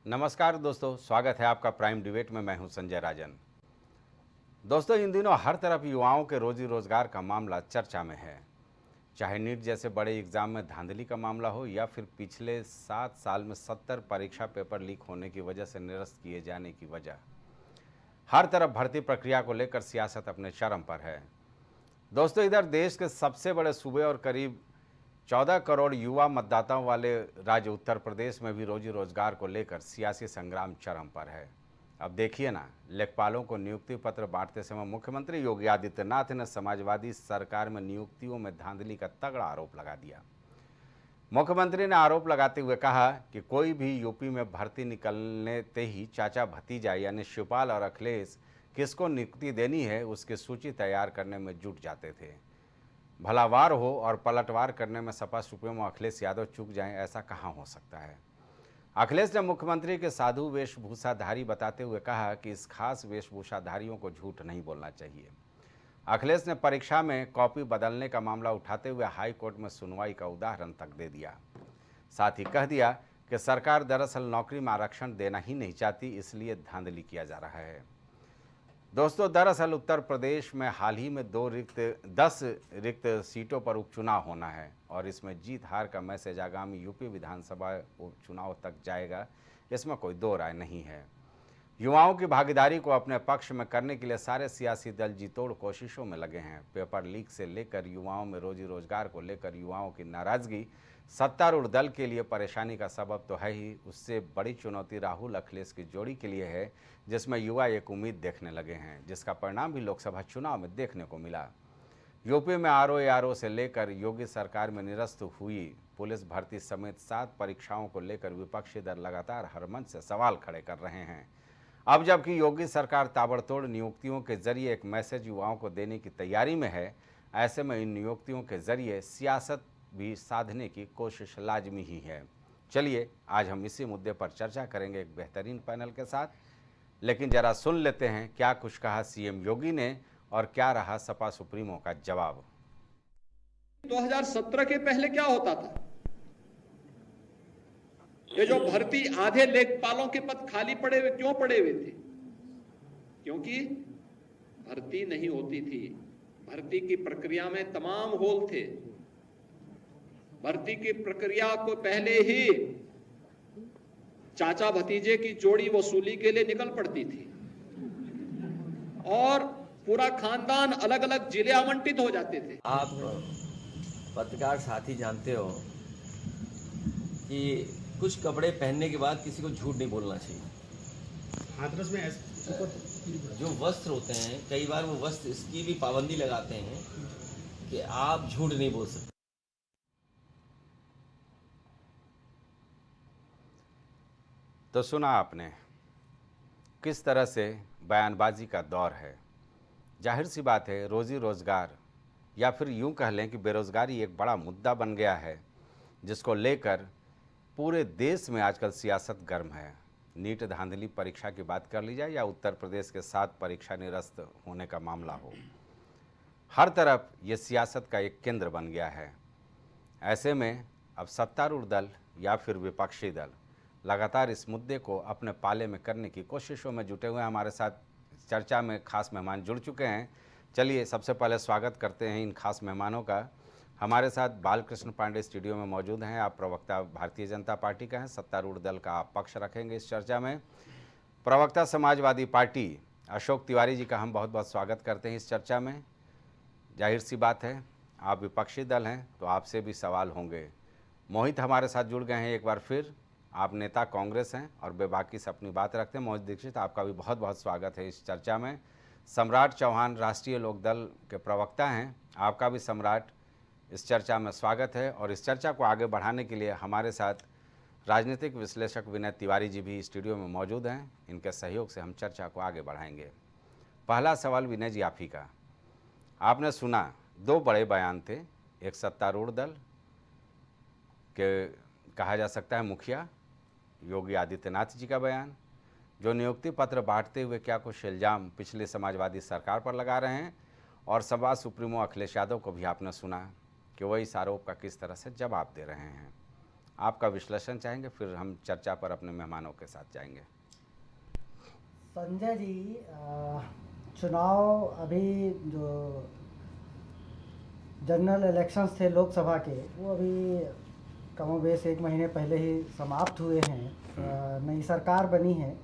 नमस्कार दोस्तों, स्वागत है आपका प्राइम डिबेट में। मैं हूं संजय राजन। दोस्तों, इन दिनों हर तरफ युवाओं के रोजी रोजगार का मामला चर्चा में है। चाहे नीट जैसे बड़े एग्जाम में धांधली का मामला हो या फिर पिछले 7 साल में 70 परीक्षा पेपर लीक होने की वजह से निरस्त किए जाने की वजह, हर तरफ भर्ती प्रक्रिया को लेकर सियासत अपने चरम पर है। दोस्तों, इधर देश के सबसे बड़े सूबे और करीब 14 करोड़ युवा मतदाताओं वाले राज्य उत्तर प्रदेश में भी रोजी रोजगार को लेकर सियासी संग्राम चरम पर है। अब देखिए ना, लेखपालों को नियुक्ति पत्र बांटते समय मुख्यमंत्री योगी आदित्यनाथ ने समाजवादी सरकार में नियुक्तियों में धांधली का तगड़ा आरोप लगा दिया। मुख्यमंत्री ने आरोप लगाते हुए कहा कि कोई भी यूपी में भर्ती निकलते ही चाचा भतीजा यानी शिवपाल और अखिलेश किसको नियुक्ति देनी है उसकी सूची तैयार करने में जुट जाते थे। भलावार हो और पलटवार करने में सपा सुप्रीमो अखिलेश यादव चूक जाएं, ऐसा कहां हो सकता है। अखिलेश ने मुख्यमंत्री के साधु वेशभूषाधारी बताते हुए कहा कि इस खास वेशभूषाधारियों को झूठ नहीं बोलना चाहिए। अखिलेश ने परीक्षा में कॉपी बदलने का मामला उठाते हुए हाई कोर्ट में सुनवाई का उदाहरण तक दे दिया। साथ ही कह दिया कि सरकार दरअसल नौकरी में आरक्षण देना ही नहीं चाहती, इसलिए धांधली किया जा रहा है। दोस्तों, दरअसल उत्तर प्रदेश में हाल ही में 10 रिक्त सीटों पर उपचुनाव होना है और इसमें जीत हार का मैसेज आगामी यूपी विधानसभा उपचुनाव तक जाएगा, इसमें कोई दो राय नहीं है। युवाओं की भागीदारी को अपने पक्ष में करने के लिए सारे सियासी दल जी तोड़ कोशिशों में लगे हैं। पेपर लीक से लेकर युवाओं में रोजी रोजगार को लेकर युवाओं की नाराजगी सत्तारूढ़ दल के लिए परेशानी का सबब तो है ही, उससे बड़ी चुनौती राहुल अखिलेश की जोड़ी के लिए है, जिसमें युवा एक उम्मीद देखने लगे हैं, जिसका परिणाम भी लोकसभा चुनाव में देखने को मिला। यूपी में आरओ से लेकर योगी सरकार में निरस्त हुई पुलिस भर्ती समेत 7 परीक्षाओं को लेकर विपक्षी दल लगातार हर मंच से सवाल खड़े कर रहे हैं। अब जबकि योगी सरकार ताबड़तोड़ नियुक्तियों के जरिए एक मैसेज युवाओं को देने की तैयारी में है, ऐसे में इन नियुक्तियों के जरिए सियासत भी साधने की कोशिश लाजमी ही है। चलिए, आज हम इसी मुद्दे पर चर्चा करेंगे एक बेहतरीन पैनल के साथ। लेकिन जरा सुन लेते हैं क्या कुछ कहा सीएम योगी ने और क्या रहा सपा सुप्रीमो का जवाब। 2017 के पहले क्या होता था? ये जो भर्ती आधे लेखपालों के पद खाली पड़े हुए क्यों पड़े हुए थे? क्योंकि भर्ती नहीं होती थी। भर्ती की प्रक्रिया में तमाम होल थे। भर्ती की प्रक्रिया को पहले ही चाचा भतीजे की जोड़ी वसूली के लिए निकल पड़ती थी और पूरा खानदान अलग अलग जिले आवंटित हो जाते थे। आप पत्रकार साथी जानते हो कि कुछ कपड़े पहनने के बाद किसी को झूठ नहीं बोलना चाहिए। हाथरस में जो वस्त्र होते हैं, कई बार वो वस्त्र इसकी भी पाबंदी लगाते हैं कि आप झूठ नहीं बोल सकते। तो सुना आपने किस तरह से बयानबाजी का दौर है। जाहिर सी बात है, रोजी रोजगार या फिर यूं कह लें कि बेरोजगारी एक बड़ा मुद्दा बन गया है, जिसको लेकर पूरे देश में आजकल सियासत गर्म है। नीट धांधली परीक्षा की बात कर ली जाए या उत्तर प्रदेश के 7 परीक्षा निरस्त होने का मामला हो, हर तरफ ये सियासत का एक केंद्र बन गया है। ऐसे में अब सत्तारूढ़ दल या फिर विपक्षी दल लगातार इस मुद्दे को अपने पाले में करने की कोशिशों में जुटे हुए हैं। हमारे साथ चर्चा में खास मेहमान जुड़ चुके हैं। चलिए, सबसे पहले स्वागत करते हैं इन खास मेहमानों का। हमारे साथ बालकृष्ण पांडे स्टूडियो में मौजूद हैं। आप प्रवक्ता भारतीय जनता पार्टी का हैं, सत्तारूढ़ दल का आप पक्ष रखेंगे इस चर्चा में। प्रवक्ता समाजवादी पार्टी अशोक तिवारी जी का हम बहुत बहुत स्वागत करते हैं इस चर्चा में। जाहिर सी बात है, आप विपक्षी दल हैं तो आपसे भी सवाल होंगे। मोहित हमारे साथ जुड़ गए हैं एक बार फिर। आप नेता कांग्रेस हैं और बेबाकी से अपनी बात रखते हैं। मोहित दीक्षित, आपका भी बहुत बहुत स्वागत है इस चर्चा में। सम्राट चौहान राष्ट्रीय लोकदल के प्रवक्ता हैं, आपका भी सम्राट इस चर्चा में स्वागत है। और इस चर्चा को आगे बढ़ाने के लिए हमारे साथ राजनीतिक विश्लेषक विनय तिवारी जी भी स्टूडियो में मौजूद हैं। इनके सहयोग से हम चर्चा को आगे बढ़ाएंगे। पहला सवाल विनय जी आप ही का। आपने सुना 2 बड़े बयान थे, एक सत्तारूढ़ दल के कहा जा सकता है मुखिया योगी आदित्यनाथ जी का बयान, जो नियुक्ति पत्र बांटते हुए क्या कुछ इल्जाम पिछले समाजवादी सरकार पर लगा रहे हैं, और सपा सुप्रीमो अखिलेश यादव को भी आपने सुना कि वह इस आरोप का किस तरह से जवाब दे रहे हैं। आपका विश्लेषण चाहेंगे, फिर हम चर्चा पर अपने मेहमानों के साथ जाएंगे। संजय जी, चुनाव अभी जो जनरल इलेक्शंस थे लोकसभा के, वो अभी कमोबेश 1 महीने पहले ही समाप्त हुए हैं। नई सरकार बनी है,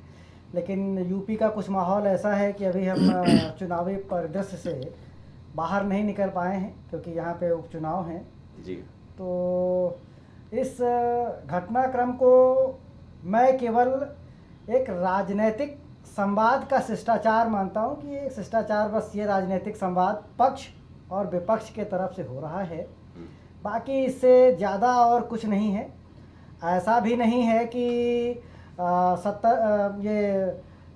लेकिन यूपी का कुछ माहौल ऐसा है कि अभी हम चुनावी परिदृश्य से बाहर नहीं निकल पाए हैं, क्योंकि यहाँ पे उपचुनाव हैं जी। तो इस घटनाक्रम को मैं केवल एक राजनीतिक संवाद का शिष्टाचार मानता हूँ कि ये शिष्टाचार बस ये राजनीतिक संवाद पक्ष और विपक्ष के तरफ से हो रहा है, बाकी इससे ज़्यादा और कुछ नहीं है। ऐसा भी नहीं है कि ये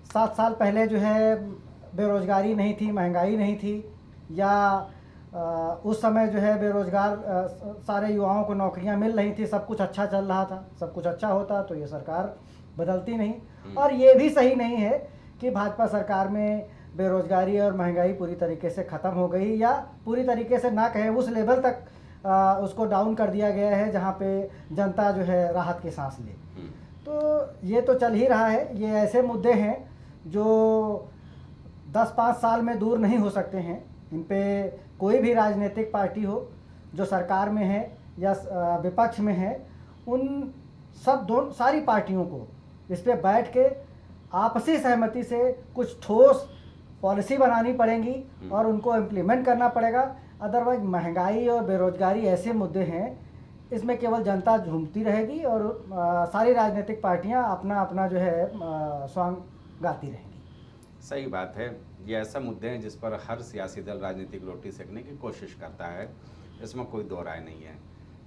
7 साल पहले जो है बेरोज़गारी नहीं थी, महंगाई नहीं थी, या उस समय जो है बेरोज़गार सारे युवाओं को नौकरियां मिल रही थी, सब कुछ अच्छा चल रहा था। सब कुछ अच्छा होता तो ये सरकार बदलती नहीं। और ये भी सही नहीं है कि भाजपा सरकार में बेरोज़गारी और महंगाई पूरी तरीके से ख़त्म हो गई, या पूरी तरीके से ना कहें उस लेवल तक उसको डाउन कर दिया गया है जहाँ पे जनता जो है राहत की सांस ले। तो ये तो चल ही रहा है। ये ऐसे मुद्दे हैं जो 10-5 साल में दूर नहीं हो सकते हैं। इन पे कोई भी राजनीतिक पार्टी हो जो सरकार में है या विपक्ष में है, उन सारी पार्टियों को इस पे बैठ के आपसी सहमति से कुछ ठोस पॉलिसी बनानी पड़ेगी और उनको इम्प्लीमेंट करना पड़ेगा। अदरवाइज महंगाई और बेरोजगारी ऐसे मुद्दे हैं, इसमें केवल जनता झूमती रहेगी और सारी राजनीतिक पार्टियां अपना अपना जो है सॉन्ग गाती रहेंगी। सही बात है। ये ऐसा मुद्दे हैं जिस पर हर सियासी दल राजनीतिक रोटी सेकने की कोशिश करता है, इसमें कोई दो राय नहीं है।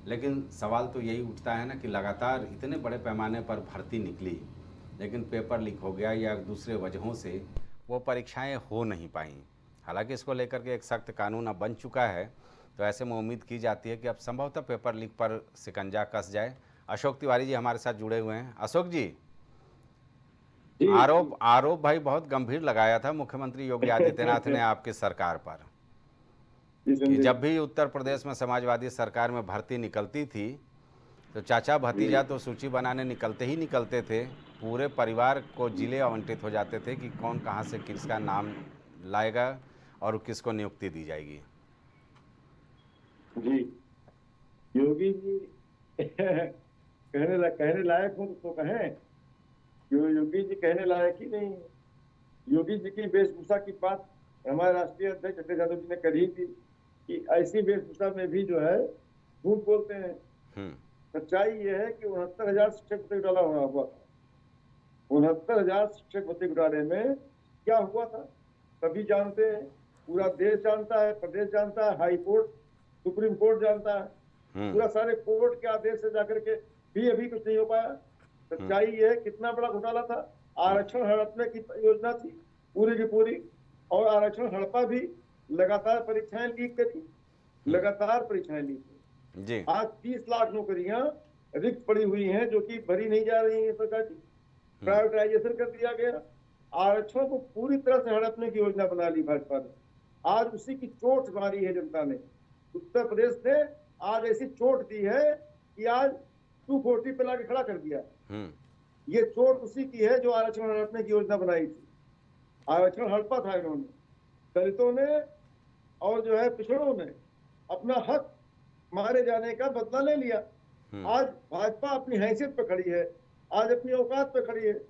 लेकिन सवाल तो यही उठता है ना कि लगातार इतने बड़े पैमाने पर भर्ती निकली, लेकिन पेपर लीक हो गया या दूसरे वजहों से वो परीक्षाएं हो नहीं पाईं। हालांकि इसको लेकर के एक सख्त कानून अब बन चुका है, तो ऐसे में उम्मीद की जाती है कि अब संभवतः पेपर लीक पर शिकंजा कस जाए। अशोक तिवारी जी हमारे साथ जुड़े हुए हैं। अशोक जी, आरोप भाई बहुत गंभीर लगाया था मुख्यमंत्री योगी आदित्यनाथ ने आपकी सरकार पर कि जब भी उत्तर प्रदेश में समाजवादी सरकार में भर्ती निकलती थी तो चाचा भतीजा तो सूची बनाने निकलते ही निकलते थे, पूरे परिवार को जिले आवंटित हो जाते थे कि कौन कहाँ से किसका नाम लाएगा और किसको नियुक्ति दी जाएगी। जी, योगी जी कहने लायक हो तो कहें, योगी जी कहने लायक ही नहीं है। योगी जी की वेशभूषा की बात हमारे राष्ट्रीय अध्यक्ष अखिलेश यादव जी ने करी थी कि ऐसी वेशभूषा में भी जो है झूठ बोलते हैं। सच्चाई ये है कि 69,000 शिक्षक भर्ती घोटाला हुआ था। 69,000 शिक्षक भर्ती घोटाले में क्या हुआ था सभी जानते हैं, पूरा देश जानता है, प्रदेश जानता है, हाई कोर्ट सुप्रीम कोर्ट जानता है, पूरा सारे कोर्ट के आदेश से जाकर के भी अभी कुछ नहीं हो पाया। सच्चाई ये है कितना बड़ा घोटाला था। आरक्षण हड़पने की योजना थी पूरी की पूरी, और आरक्षण हड़पा भी, लगातार परीक्षाएं लीक करी, लगातार परीक्षाएं लीक करी। आज 30 लाख नौकरियां रिक्त पड़ी हुई हैं जो कि भरी नहीं जा रही है सरकार की, प्राइवेटाइजेशन कर दिया गया। आरक्षण को पूरी तरह से हड़पने की योजना बना ली भाजपा ने। आज उसी की चोट मारी है जनता ने। उत्तर प्रदेश ने आज ऐसी चोट दी है कि आज 240 पे लाके खड़ा कर दिया। ये चोट उसी की है जो आरक्षण हड़पने की योजना बनाई थी। आरक्षण हड़पा था इन्होंने, दलितों ने और जो है पिछड़ों ने अपना हक मारे जाने का बदला ले लिया। आज भाजपा अपनी हैसियत पे खड़ी है, आज अपनी औकात पे खड़ी है।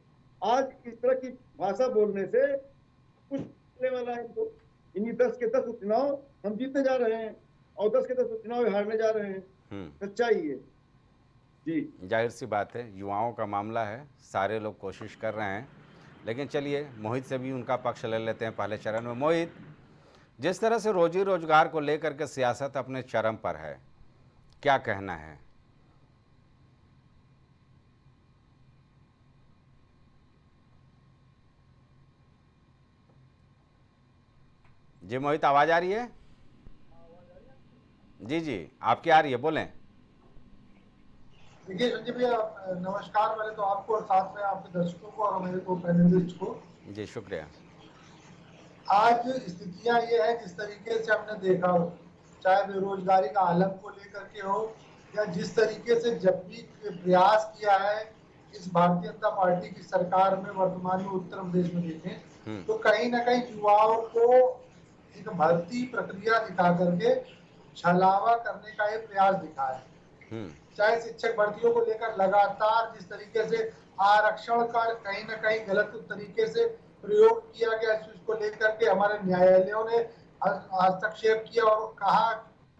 आज इस तरह की भाषा बोलने से कुछ होने वाला है इनको। इन्हीं 10 के 10 उपचुनाव हम जीतने जा रहे हैं और 10 के 10 उपचुनाव हारने जा रहे हैं। सच्चाई है जी। जाहिर सी बात है, युवाओं का मामला है, सारे लोग कोशिश कर रहे हैं। लेकिन चलिए मोहित से भी उनका पक्ष ले लेते हैं पहले चरण में। मोहित, जिस तरह से रोजी रोजगार को लेकर के सियासत अपने चरम पर है, क्या कहना है? जी मोहित, आवाज आ रही है? जी आपकी आ रही है, बोलें। देखिए संजय भैया, नमस्कार पहले तो आपको और साथ में आपके दर्शकों को और मेरे को पैनलिस्ट को। जी शुक्रिया। आज स्थितियां ये है जिस तरीके से हमने देखा हो, चाहे बेरोजगारी का आलम को लेकर के हो या जिस तरीके से जब भी प्रयास किया है इस भारतीय जनता पार्टी की सरकार में वर्तमान में उत्तर प्रदेश में देखें तो कहीं ना कहीं युवाओं को एक भर्ती प्रक्रिया दिखा करके छलावा करने का एक प्रयास दिखा है। चाहे शिक्षक भर्तियों को लेकर लगातार जिस तरीके से आरक्षण का कहीं ना कहीं गलत तरीके से प्रयोग किया गया, इसको लेकर के हमारे न्यायालयों ने हस्तक्षेप किया और कहा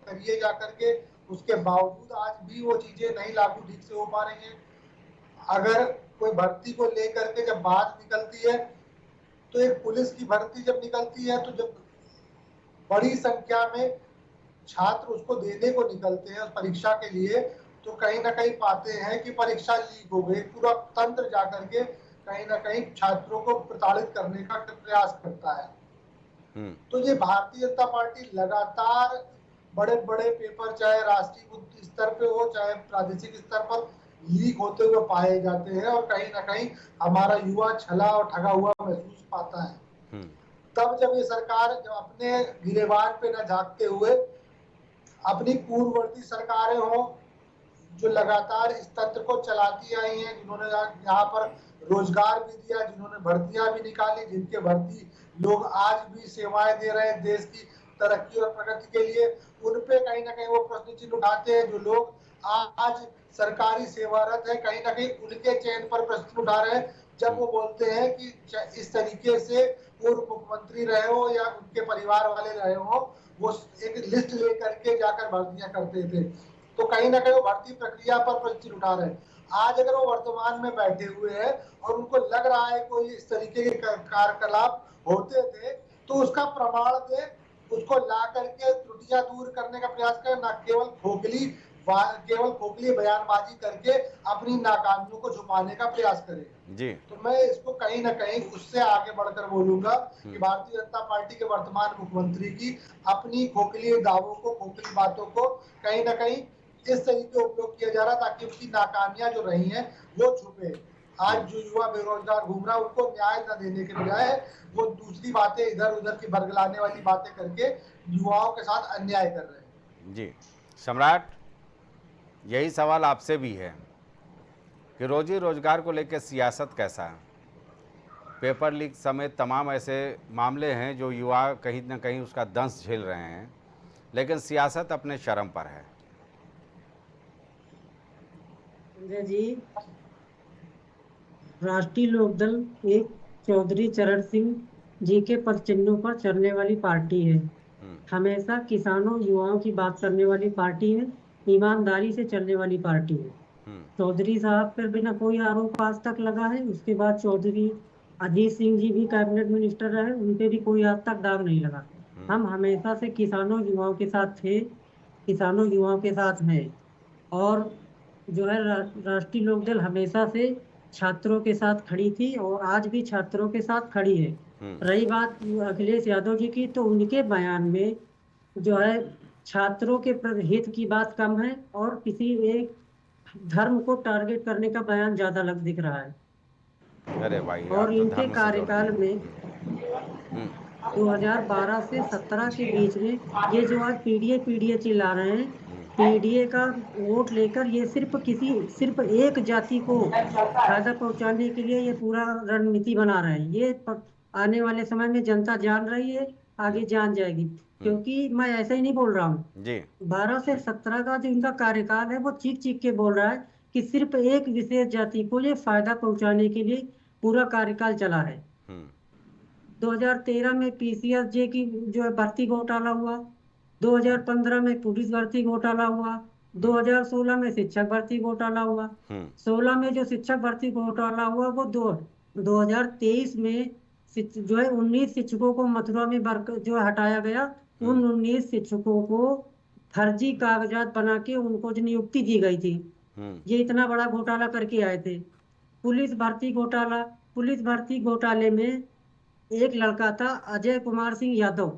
करिए जा करके, उसके बावजूद आज भी वो चीजें नहीं लागू ठीक से हो पा रही हैं। अगर कोई भर्ती को लेकर के जब बात निकलती है तो एक पुलिस की भर्ती जब निकलती है तो जब बड़ी संख्या में छात्र उसको देने को निकलते हैं परीक्षा के लिए, तो कहीं ना कहीं पाते हैं कि परीक्षा लीक हो गई। पूरा तंत्र जाकर के कहीं ना कहीं छात्रों को प्रताड़ित करने का प्रयास करता है। तो ये भारतीय जनता पार्टी लगातार बड़े बड़े पेपर चाहे राष्ट्रीय स्तर पे हो चाहे प्रादेशिक स्तर पर लीक होते हुए पाए जाते हैं और कहीं ना कहीं हमारा युवा छला और ठगा हुआ महसूस पाता है। तब जब ये सरकार जब अपने गिरेबान पे न झांकते हुए अपनी पूर्ववर्ती सरकारें हो जो लगातार इस तंत्र को चलाती आई हैं, जिन्होंने यहाँ पर रोजगार भी दिया, जिन्होंने भर्तियां भी निकाली, जिनके भर्ती लोग आज भी सेवाएं दे रहे हैं देश की तरक्की और प्रगति के लिए, उन पे कहीं ना कहीं वो प्रश्न चिन्ह उठाते हैं। जो लोग आज सरकारी सेवारत है कहीं ना कहीं उनके चयन पर प्रश्न उठा रहे हैं जब वो बोलते हैं कि इस तरीके से पूर्व मुख्यमंत्री रहे हो या उनके परिवार वाले रहे हो, वो एक लिस्ट लेकर के जाकर भर्तियां करते थे। तो कहीं ना कहीं वो भर्ती प्रक्रिया पर प्रश्न उठा रहे हैं। आज अगर वो वर्तमान में बैठे हुए हैं और उनको लग रहा है कोई इस तरीके के कार्यकलाप होते थे तो उसका प्रमाण दे, उसको ला करके त्रुटियां दूर करने का प्रयास करें, ना केवल खोखली बयानबाजी करके अपनी नाकामियों को छुपाने का प्रयास करें। जी। तो मैं इसको कहीं ना कहीं उससे आगे बढ़कर बोलूंगा कि भारतीय जनता पार्टी के वर्तमान मुख्यमंत्री की अपनी खोखली दावों को, खोखली बातों को कहीं ना कहीं इस तरीके उपयोग किया जा रहा ताकि उसकी नाकामियां जो रही हैं वो छुपे। आज जो युवा बेरोजगार घूम रहा है उनको न्याय न देने के बजाय वो दूसरी बातें इधर उधर की बरगलाने वाली बातें करके युवाओं के साथ अन्याय कर रहे हैं। जी सम्राट, यही सवाल आपसे भी है कि रोजी रोजगार को लेकर सियासत कैसा है? पेपर लीक समेत तमाम ऐसे मामले हैं जो युवा कहीं ना कहीं उसका दंश झेल रहे हैं, लेकिन सियासत अपने शर्म पर है। संजय जी, राष्ट्रीय लोकदल एक चौधरी चरण सिंह जी के पद चिन्हों पर चलने वाली पार्टी है। हमेशा किसानों युवाओं की बात करने वाली पार्टी है, ईमानदारी से चलने वाली पार्टी है। चौधरी साहब पर बिना कोई आरोप आज तक लगा है। उसके बाद चौधरी अजीत सिंह जी भी कैबिनेट मिनिस्टर रहे, उन पे भी कोई आज तक दाग नहीं लगा। हम हमेशा से किसानों युवाओं के साथ थे, किसानों युवाओं के साथ हैं और जो है राष्ट्रीय लोकदल हमेशा से छात्रों के साथ खड़ी थी और आज भी छात्रों के साथ खड़ी है। रही बात अखिलेश यादव जी की, तो उनके बयान में जो है छात्रों के हित की बात कम है और किसी एक धर्म को टारगेट करने का बयान ज्यादा दिख रहा है। अरे भाई, और इनके कार्यकाल में 2012 से 17 के बीच में ये जो आज पीडीए चिल्ला रहे हैं, पीडीए का वोट लेकर ये सिर्फ एक जाति को फायदा पहुंचाने के लिए ये पूरा रणनीति बना रहे हैं। ये आने वाले समय में जनता जान रही है, आगे जान जाएगी, क्योंकि मैं ऐसे ही नहीं बोल रहा हूँ जी। 12 से 17 का जो इनका कार्यकाल है वो चीख के बोल रहा है कि सिर्फ एक विशेष जाति को ये फायदा पहुंचाने के लिए पूरा कार्यकाल चला है। 2013 में पीसीएसजे की जो है भर्ती घोटाला हुआ, 2015 में पुलिस भर्ती घोटाला हुआ, 2016 में शिक्षक भर्ती घोटाला हुआ, 16 में जो शिक्षक भर्ती घोटाला हुआ वो 2023 में जो है 19 शिक्षकों को मथुरा में जो हटाया गया। उन 19 शिक्षकों को फर्जी कागजात बना के उनको जो नियुक्ति दी गई थी, ये इतना बड़ा घोटाला करके आए थे। पुलिस भर्ती घोटाले में एक लड़का था अजय कुमार सिंह यादव,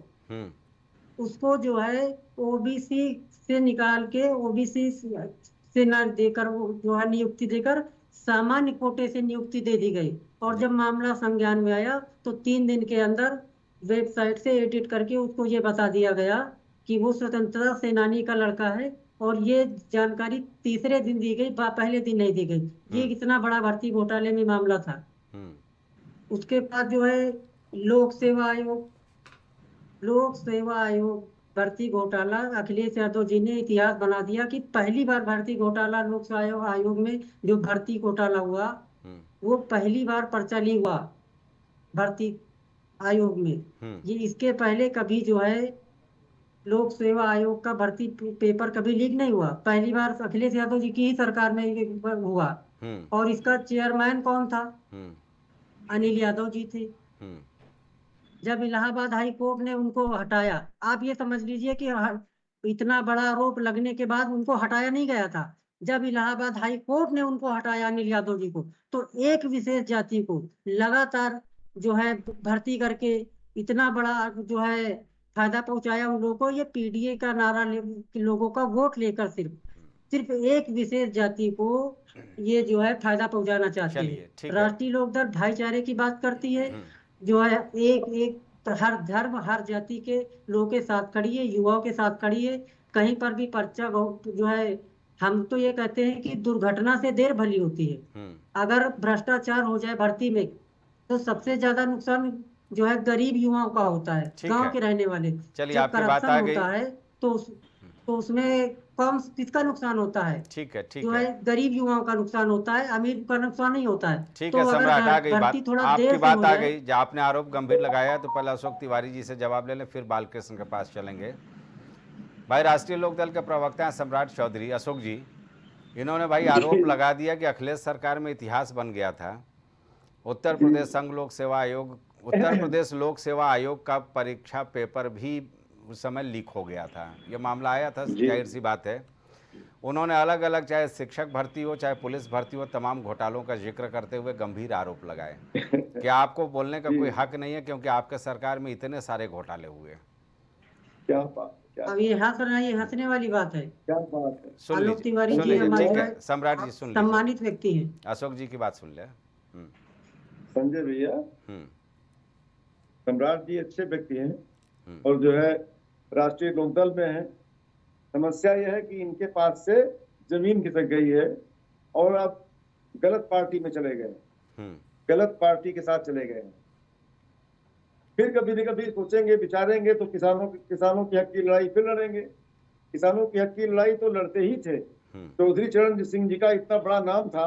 उसको जो है ओबीसी से निकाल के ओबीसी से न देकर जो है नियुक्ति देकर सामान्य कोटे से नियुक्ति दे दी गई। और जब मामला संज्ञान में आया तो 3 दिन के अंदर वेबसाइट से एडिट करके उसको ये बता दिया गया कि वो स्वतंत्रता सेनानी का लड़का है और ये जानकारी तीसरे दिन दी गई, पहले दिन नहीं दी गई। ये इतना बड़ा भर्ती घोटाले में मामला था। उसके बाद जो है लोक सेवा आयोग भर्ती घोटाला, अखिलेश यादव जी ने इतिहास बना दिया कि पहली बार भर्ती घोटाला लोक सेवा आयोग में जो भर्ती घोटाला हुआ वो पहली बार पर्चा लीक हुआ भर्ती आयोग में। ये इसके पहले कभी जो है लोक सेवा आयोग का भर्ती पेपर कभी लीक नहीं हुआ, पहली बार अखिलेश यादव जी की ही सरकार में ये हुआ। और इसका चेयरमैन कौन था? अनिल यादव जी थे। जब इलाहाबाद हाई कोर्ट ने उनको हटाया, आप ये समझ लीजिए कि इतना बड़ा आरोप लगने के बाद उनको हटाया नहीं गया था। जब इलाहाबाद हाई कोर्ट ने उनको हटाया अनिल यादव जी को, तो एक विशेष जाति को लगातार जो है भर्ती करके इतना बड़ा जो है फायदा पहुंचाया उन लोगों को। ये पीडीए का नारा लोगों का वोट लेकर सिर्फ एक विशेष जाति को ये जो है फायदा पहुंचाना चाहते हैं। राष्ट्रीय लोकदल भाईचारे की बात करती है, जो है एक हर धर्म हर जाति के लोगों के साथ खड़ी है, युवाओं के साथ खड़ी है। कहीं पर भी पर्चा जो है, हम तो ये कहते हैं कि दुर्घटना से देर भली होती है। अगर भ्रष्टाचार हो जाए भर्ती में तो सबसे ज्यादा नुकसान जो है गरीब युवाओं का होता है, गांव के रहने वाले। चलिए, जब आपकी बात आ गई। होता है तो उसमें कौन किसका नुकसान होता है? ठीक है, जो है गरीब युवाओं का नुकसान होता है, अमीर का नुकसान नहीं होता है। ठीक तो है, सम्राट आ गई बात, आपकी बात आ गई। जब आपने आरोप गंभीर लगाया तो पहले अशोक तिवारी जी से जवाब ले लें, फिर बालकृष्ण के पास चलेंगे। भाई, राष्ट्रीय लोकदल के प्रवक्ता हैं सम्राट चौधरी, अशोक जी, इन्होंने भाई आरोप लगा दिया कि अखिलेश सरकार में इतिहास बन गया था। उत्तर प्रदेश संघ लोक सेवा आयोग, उत्तर प्रदेश लोक सेवा आयोग का परीक्षा पेपर भी उस समय लीक हो गया था। ये मामला आया था, जाहिर सी बात है। उन्होंने अलग अलग, चाहे शिक्षक भर्ती हो चाहे पुलिस भर्ती हो, तमाम घोटालों का जिक्र करते हुए गंभीर आरोप लगाए। क्या आपको बोलने का कोई हक नहीं है, क्योंकि आपके सरकार में इतने सारे घोटाले हुए? क्या बात, अब ये हंसने वाली बात है। क्या बात है? सुन आलोक लीजिए, तिवारी सुन जी लीजिए, हमारे ठीक है सम्राट जी, सुन लीजिए, सम्मानित व्यक्ति हैं। अशोक जी की बात सुन ले। संजय भैया, सम्राट जी अच्छे व्यक्ति हैं और जो है राष्ट्रीय लोकदल में है। समस्या यह है कि इनके पास से जमीन खिसक गई है और अब गलत पार्टी में चले गए, गलत पार्टी के साथ चले गए। फिर कभी न कभी सोचेंगे विचारेंगे तो किसानों की हक की लड़ाई फिर लड़ेंगे। किसानों की हक की लड़ाई तो लड़ते ही थे। चौधरी चरण सिंह जी का इतना बड़ा नाम था,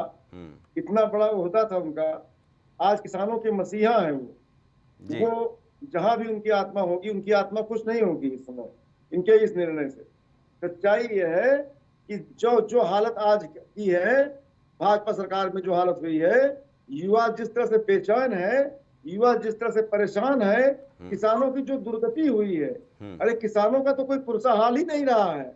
इतना बड़ा ओहदा था उनका। आज किसानों के मसीहा है वो जहां भी उनकी आत्मा होगी, उनकी आत्मा खुश नहीं होगी इस समय इनके इस निर्णय से। सच्चाई यह है कि जो हालत आज की है भाजपा सरकार में, जो हालत हुई है, युवा जिस तरह से बेचैन है, युवा जिस तरह से परेशान है, किसानों की जो दुर्गति हुई है, अरे किसानों का तो कोई पुरसा हाल ही नहीं रहा है।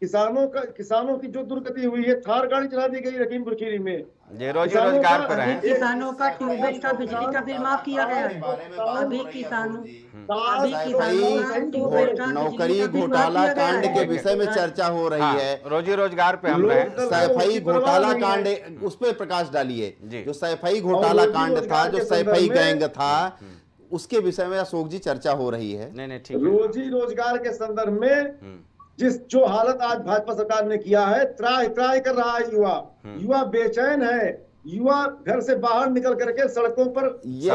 किसानों की जो दुर्गति हुई है, थार गाड़ी चला दी गई लखीमपुर खीरी में। ये रोजी रोजगार पर है। किसानों का ट्यूबवेल का बिजली का बिल माफ किया गया है। अभी किसानों नौकरी घोटाला कांड के विषय में चर्चा हो रही है। रोजी रोजगार पे हम रहे। सैफई घोटाला कांड, उस पर प्रकाश डालिए। जो सैफई घोटाला कांड था, जो सैफई गैंग था, उसके विषय में अशोक जी चर्चा हो रही है। नहीं ठीक है। रोजी रोजगार के संदर्भ में जो हालत आज भाजपा सरकार ने किया है, त्राही कर रहा है युवा बेचैन है। युवा घर से बाहर निकल करके सड़कों पर ये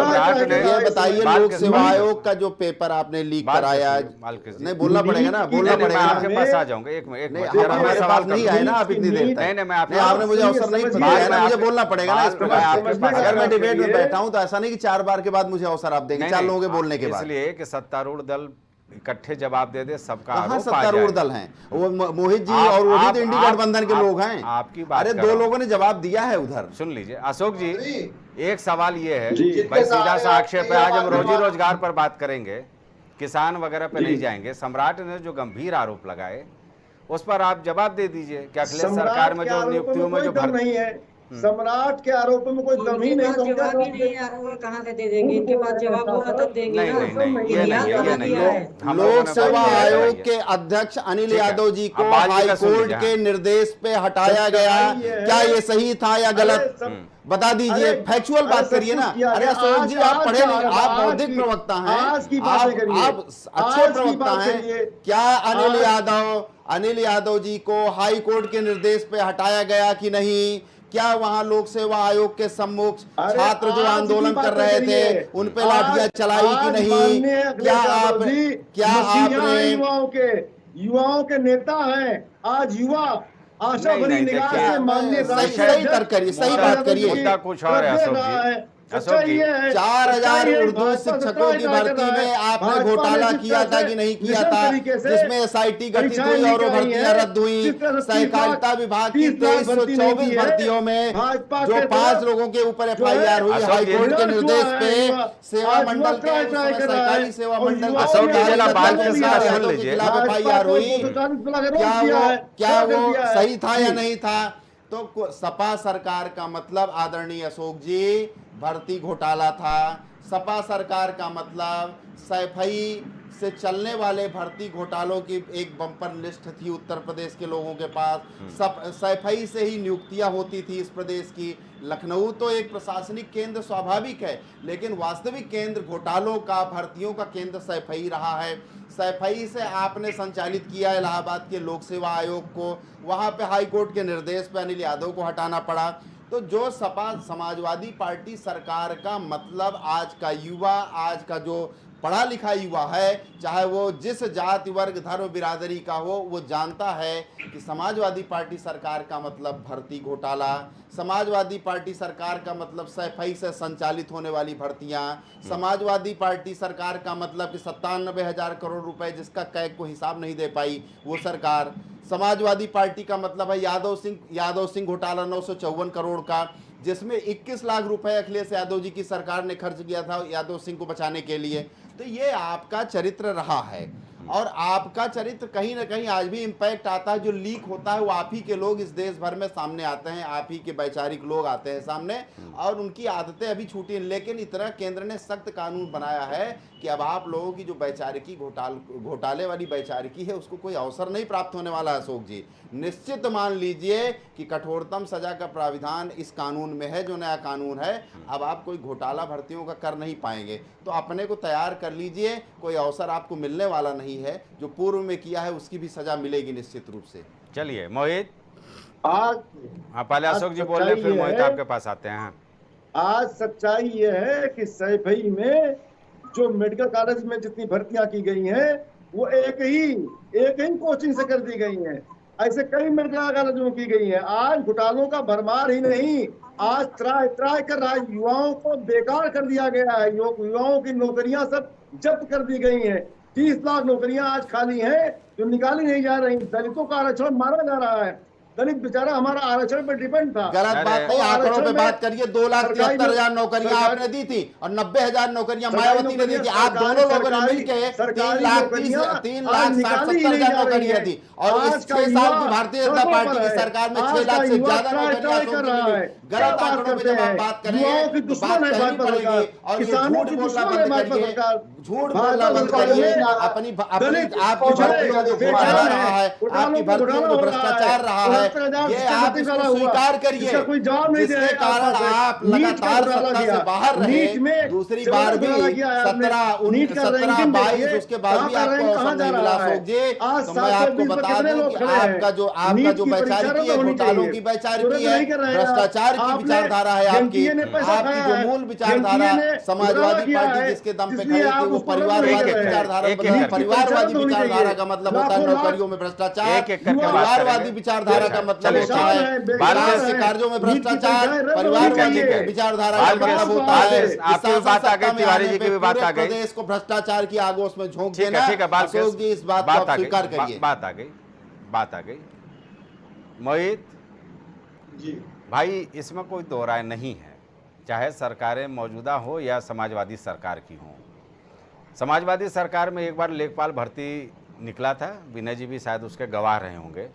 बताइए, लोक सेवा आयोग का जो पेपर आपने लीक कराया, नहीं बोलना पड़ेगा ना, बोलना पड़ेगा। आपके पास आ जाऊंगा, एक मिनट हमारे पास नहीं आए ना आप इतनी देर तक। नहीं, आपने मुझे अवसर नहीं दिया ना, मुझे बोलना पड़ेगा ना इस प्रकार। अगर मैं डिबेट में बैठा हूं तो ऐसा नहीं कि 4 बार के बाद मुझे अवसर आप देंगे, 4 लोगों के बोलने के बाद। इसलिए कि सत्तारूढ़ दल इकट्ठे जवाब दे दे, सबका कहां सत्तारूढ़ दल हैं? वो मोहित जी और वो भी इंडी गठबंधन के लोग हैं। आपकी बात, अरे 2 लोगों ने जवाब दिया है उधर। सुन लीजिए अशोक जी, एक सवाल ये है भाई, सीधा सा आक्षेप है। आज हम रोजी रोजगार पर बात करेंगे, किसान वगैरह पे नहीं जाएंगे। सम्राट ने जो गंभीर आरोप लगाए उस पर आप जवाब दे दीजिए कि अखिलेश सरकार में जो नियुक्तियों में जो नहीं है, सम्राट के आरोपों में कोई दम ही नहीं, तो हम क्या जवाब ही नहीं यार, वो कहाँ से दे देंगे? इनके पास जवाब होगा तब देंगे नहीं ना। नहीं ये नहीं है, ये नहीं है। हम लोगों लोक ने सेवा बात किया आयोग है। के अध्यक्ष अनिल ठीक है। यादव जी को अब बात हाई का सुन कोर्ट लीजिए, के हाँ। निर्देश पे हटाया गया, क्या ये सही था या गलत? बता दीजिए, फैक्चुअल बात करिए ना। अरे अशोक जी, आप पढ़े नहीं, आप बौद्धिक प्रवक्ता हैं, आप अच्छे प्रवक्ता हैं। क्या अनिल यादव जी को हाई कोर्ट के निर्देश पे हटाया गया कि नहीं? क्या वहां लोक सेवा आयोग के सम्मुख छात्र जो आंदोलन कर रहे थे उन पे लाठियां चलाई कि नहीं? क्या आपने युवाओं के नेता हैं, आज युवा आशा भरी निगाह से माननीय सही बात करिए। मुद्दा कुछ और है अशोक जी। अशोक जी, 4000 उर्दू शिक्षकों की भर्ती में आपने घोटाला किया था कि नहीं किया था, जिसमें एसआईटी गठित हुई और वो भर्तियां रद्द हुई। सहकारिता विभाग की 2324 भर्तियों में जो 5 लोगों के ऊपर एफआईआर हुई हाईकोर्ट के निर्देश पे, सेवा मंडल के सहकारी सेवा मंडल एफआईआर हुई, क्या वो सही था या नहीं था? तो सपा सरकार का मतलब आदरणीय अशोक जी भर्ती घोटाला था। सपा सरकार का मतलब सैफई से चलने वाले भर्ती घोटालों की एक बम्पर लिस्ट थी उत्तर प्रदेश के लोगों के पास। सैफई से ही नियुक्तियां होती थी इस प्रदेश की। लखनऊ तो एक प्रशासनिक केंद्र स्वाभाविक है, लेकिन वास्तविक केंद्र घोटालों का, भर्तियों का केंद्र सैफई रहा है। सैफई से आपने संचालित किया इलाहाबाद के लोक सेवा आयोग को, वहां पे हाई कोर्ट के निर्देश पे अनिल यादव को हटाना पड़ा। तो जो सपा समाजवादी पार्टी सरकार का मतलब आज का युवा, आज का जो पढ़ा लिखा युवा है, चाहे वो जिस जाति वर्ग धर्म बिरादरी का हो, वो जानता है कि समाजवादी पार्टी सरकार का मतलब भर्ती घोटाला, समाजवादी पार्टी सरकार का मतलब सैफई से संचालित होने वाली भर्तियां, समाजवादी पार्टी सरकार का मतलब कि 97,000 करोड़ रुपए जिसका कैग को हिसाब नहीं दे पाई वो सरकार, समाजवादी पार्टी का मतलब है यादव सिंह घोटाला 954 करोड़ का, जिसमें 21 लाख रुपए अखिलेश यादव जी की सरकार ने खर्च किया था यादव सिंह को बचाने के लिए। तो ये आपका चरित्र रहा है, और आपका चरित्र कहीं ना कहीं आज भी इम्पैक्ट आता है। जो लीक होता है वो आप ही के लोग इस देश भर में सामने आते हैं, आप ही के वैचारिक लोग आते हैं सामने, और उनकी आदतें अभी छूटी। लेकिन इतना केंद्र ने सख्त कानून बनाया है कि अब आप लोगों की जो वैचारिकी घोटाले वाली वैचारिकी है उसको कोई अवसर नहीं प्राप्त होने वाला है। अशोक जी, निश्चित मान लीजिए कि कठोरतम सजा का प्राविधान इस कानून में है, जो नया कानून है। अब आप कोई घोटाला भर्तियों का कर नहीं पाएंगे, तो अपने को तैयार कर लीजिए, कोई अवसर आपको मिलने वाला नहीं है। जो पूर्व में किया है उसकी भी सजा मिलेगी निश्चित रूप से। चलिए मोहित, आज हाँ पहले अशोक जी बोल रहे, फिर मोहित आपके पास आते हैं। आज सच्चाई ये है कि सैफई में जो मेडिकल कॉलेज में जितनी भर्तियां की गई हैं वो एक ही कोचिंग से कर दी गई हैं। ऐसे कई मेडिकल कॉलेजों में की गई हैं। आज घोटालों का भरमार ही नहीं, आज त्राय कर रहा है। युवाओं को बेकार कर दिया गया है, युवाओं की नौकरियां सब जब्त कर दी गई हैं। 30 लाख नौकरियां आज खाली हैं जो निकाली नहीं जा रही। दलितों का आरक्षण मारा जा रहा है। दलित बेचारा हमारा आरक्षण पर डिपेंड था। गलत बात नहीं, आंकड़ों पे बात करिए। 2,73,000 नौकरियां आपने दी थी और 90,000 नौकरियां मायावती ने दी थी। आप दोनों लोगों ने मिलकर 3,60,70,000 नौकरियां दी, और इस 6 साल की भारतीय जनता पार्टी की सरकार में 6 लाख से ज्यादा नौकरियां। गलत आंकड़ों पे जब आप बात करें तो बात कहनी पड़ेगी, और ये झूठ बोलना बंद करिए, झूठ बोलना बंद करिए। अपनी आपकी भर्तियों जो घोटाला रहा है, आपकी भर्तियों जो भ्रष्टाचार रहा है, ये आप इसको स्वीकार करिए, जिसके कारण आप लगातार सत्ता से बाहर रहे। दूसरी बार भी 17-22 उसके बाद भी आपको अवसर नहीं मिला। अशोक जी, तो मैं आपको बता दूं कि आपका जो वैचारिकी है, घोटालों की वैचारिकी है, भ्रष्टाचार की विचारधारा है आपकी जो मूल विचारधारा समाजवादी पार्टी जिसके दम पे खड़ी थी वो परिवारवादी विचारधारा। परिवारवादी विचारधारा का मतलब होता है नौकरियों में भ्रष्टाचार, परिवारवादी विचारधारा का मतलब होता है विकास कार्यों में भ्रष्टाचार, परिवारवादी विचारधारा का मतलब होता है आपकी बात आ गई, तिवारी जी की भी बात आ गई, प्रदेश को भ्रष्टाचार की आगोश में झोंक देना। अशोक जी, इस बात को स्वीकार करिए। बात आ गई। मोहित जी भाई, इसमें कोई दो राय नहीं है, चाहे सरकारें मौजूदा हो या समाजवादी सरकार की हो। समाजवादी सरकार में एक बार लेखपाल भर्ती निकला था, विनय जी भी शायद उसके गवाह रहे होंगे।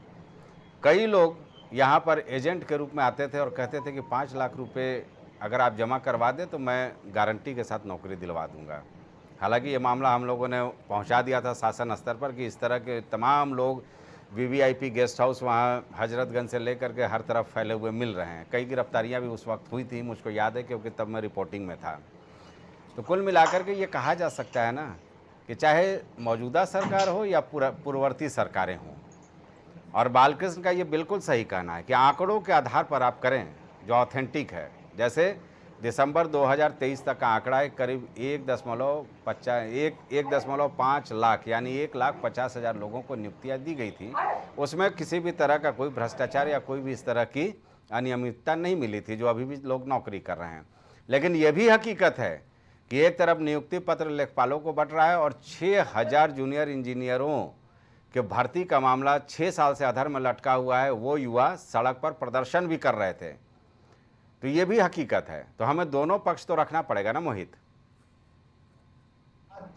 कई लोग यहाँ पर एजेंट के रूप में आते थे और कहते थे कि 5 लाख रुपए अगर आप जमा करवा दें तो मैं गारंटी के साथ नौकरी दिलवा दूंगा। हालांकि ये मामला हम लोगों ने पहुंचा दिया था शासन स्तर पर कि इस तरह के तमाम लोग वीवीआईपी गेस्ट हाउस वहाँ हजरतगंज से लेकर के हर तरफ फैले हुए मिल रहे हैं। कई गिरफ्तारियाँ भी उस वक्त हुई थी, मुझको याद है क्योंकि तब मैं रिपोर्टिंग में था। तो कुल मिलाकर के ये कहा जा सकता है ना कि चाहे मौजूदा सरकार हो या पूर्ववर्ती सरकारें हों, और बालकृष्ण का ये बिल्कुल सही कहना है कि आंकड़ों के आधार पर आप करें जो ऑथेंटिक है। जैसे दिसंबर 2023 तक का आंकड़ा है करीब 1.5 लाख यानी 1,50,000 लोगों को नियुक्तियां दी गई थी। उसमें किसी भी तरह का कोई भ्रष्टाचार या कोई भी इस तरह की अनियमितता नहीं मिली थी जो अभी भी लोग नौकरी कर रहे हैं। लेकिन यह भी हकीकत है कि एक तरफ नियुक्ति पत्र लेखपालों को बंट रहा है और 6,000 जूनियर इंजीनियरों के भर्ती का मामला 6 साल से अधर में लटका हुआ है। वो युवा सड़क पर प्रदर्शन भी कर रहे थे। तो ये भी हकीकत है। तो हमें दोनों पक्ष तो रखना पड़ेगा ना मोहित।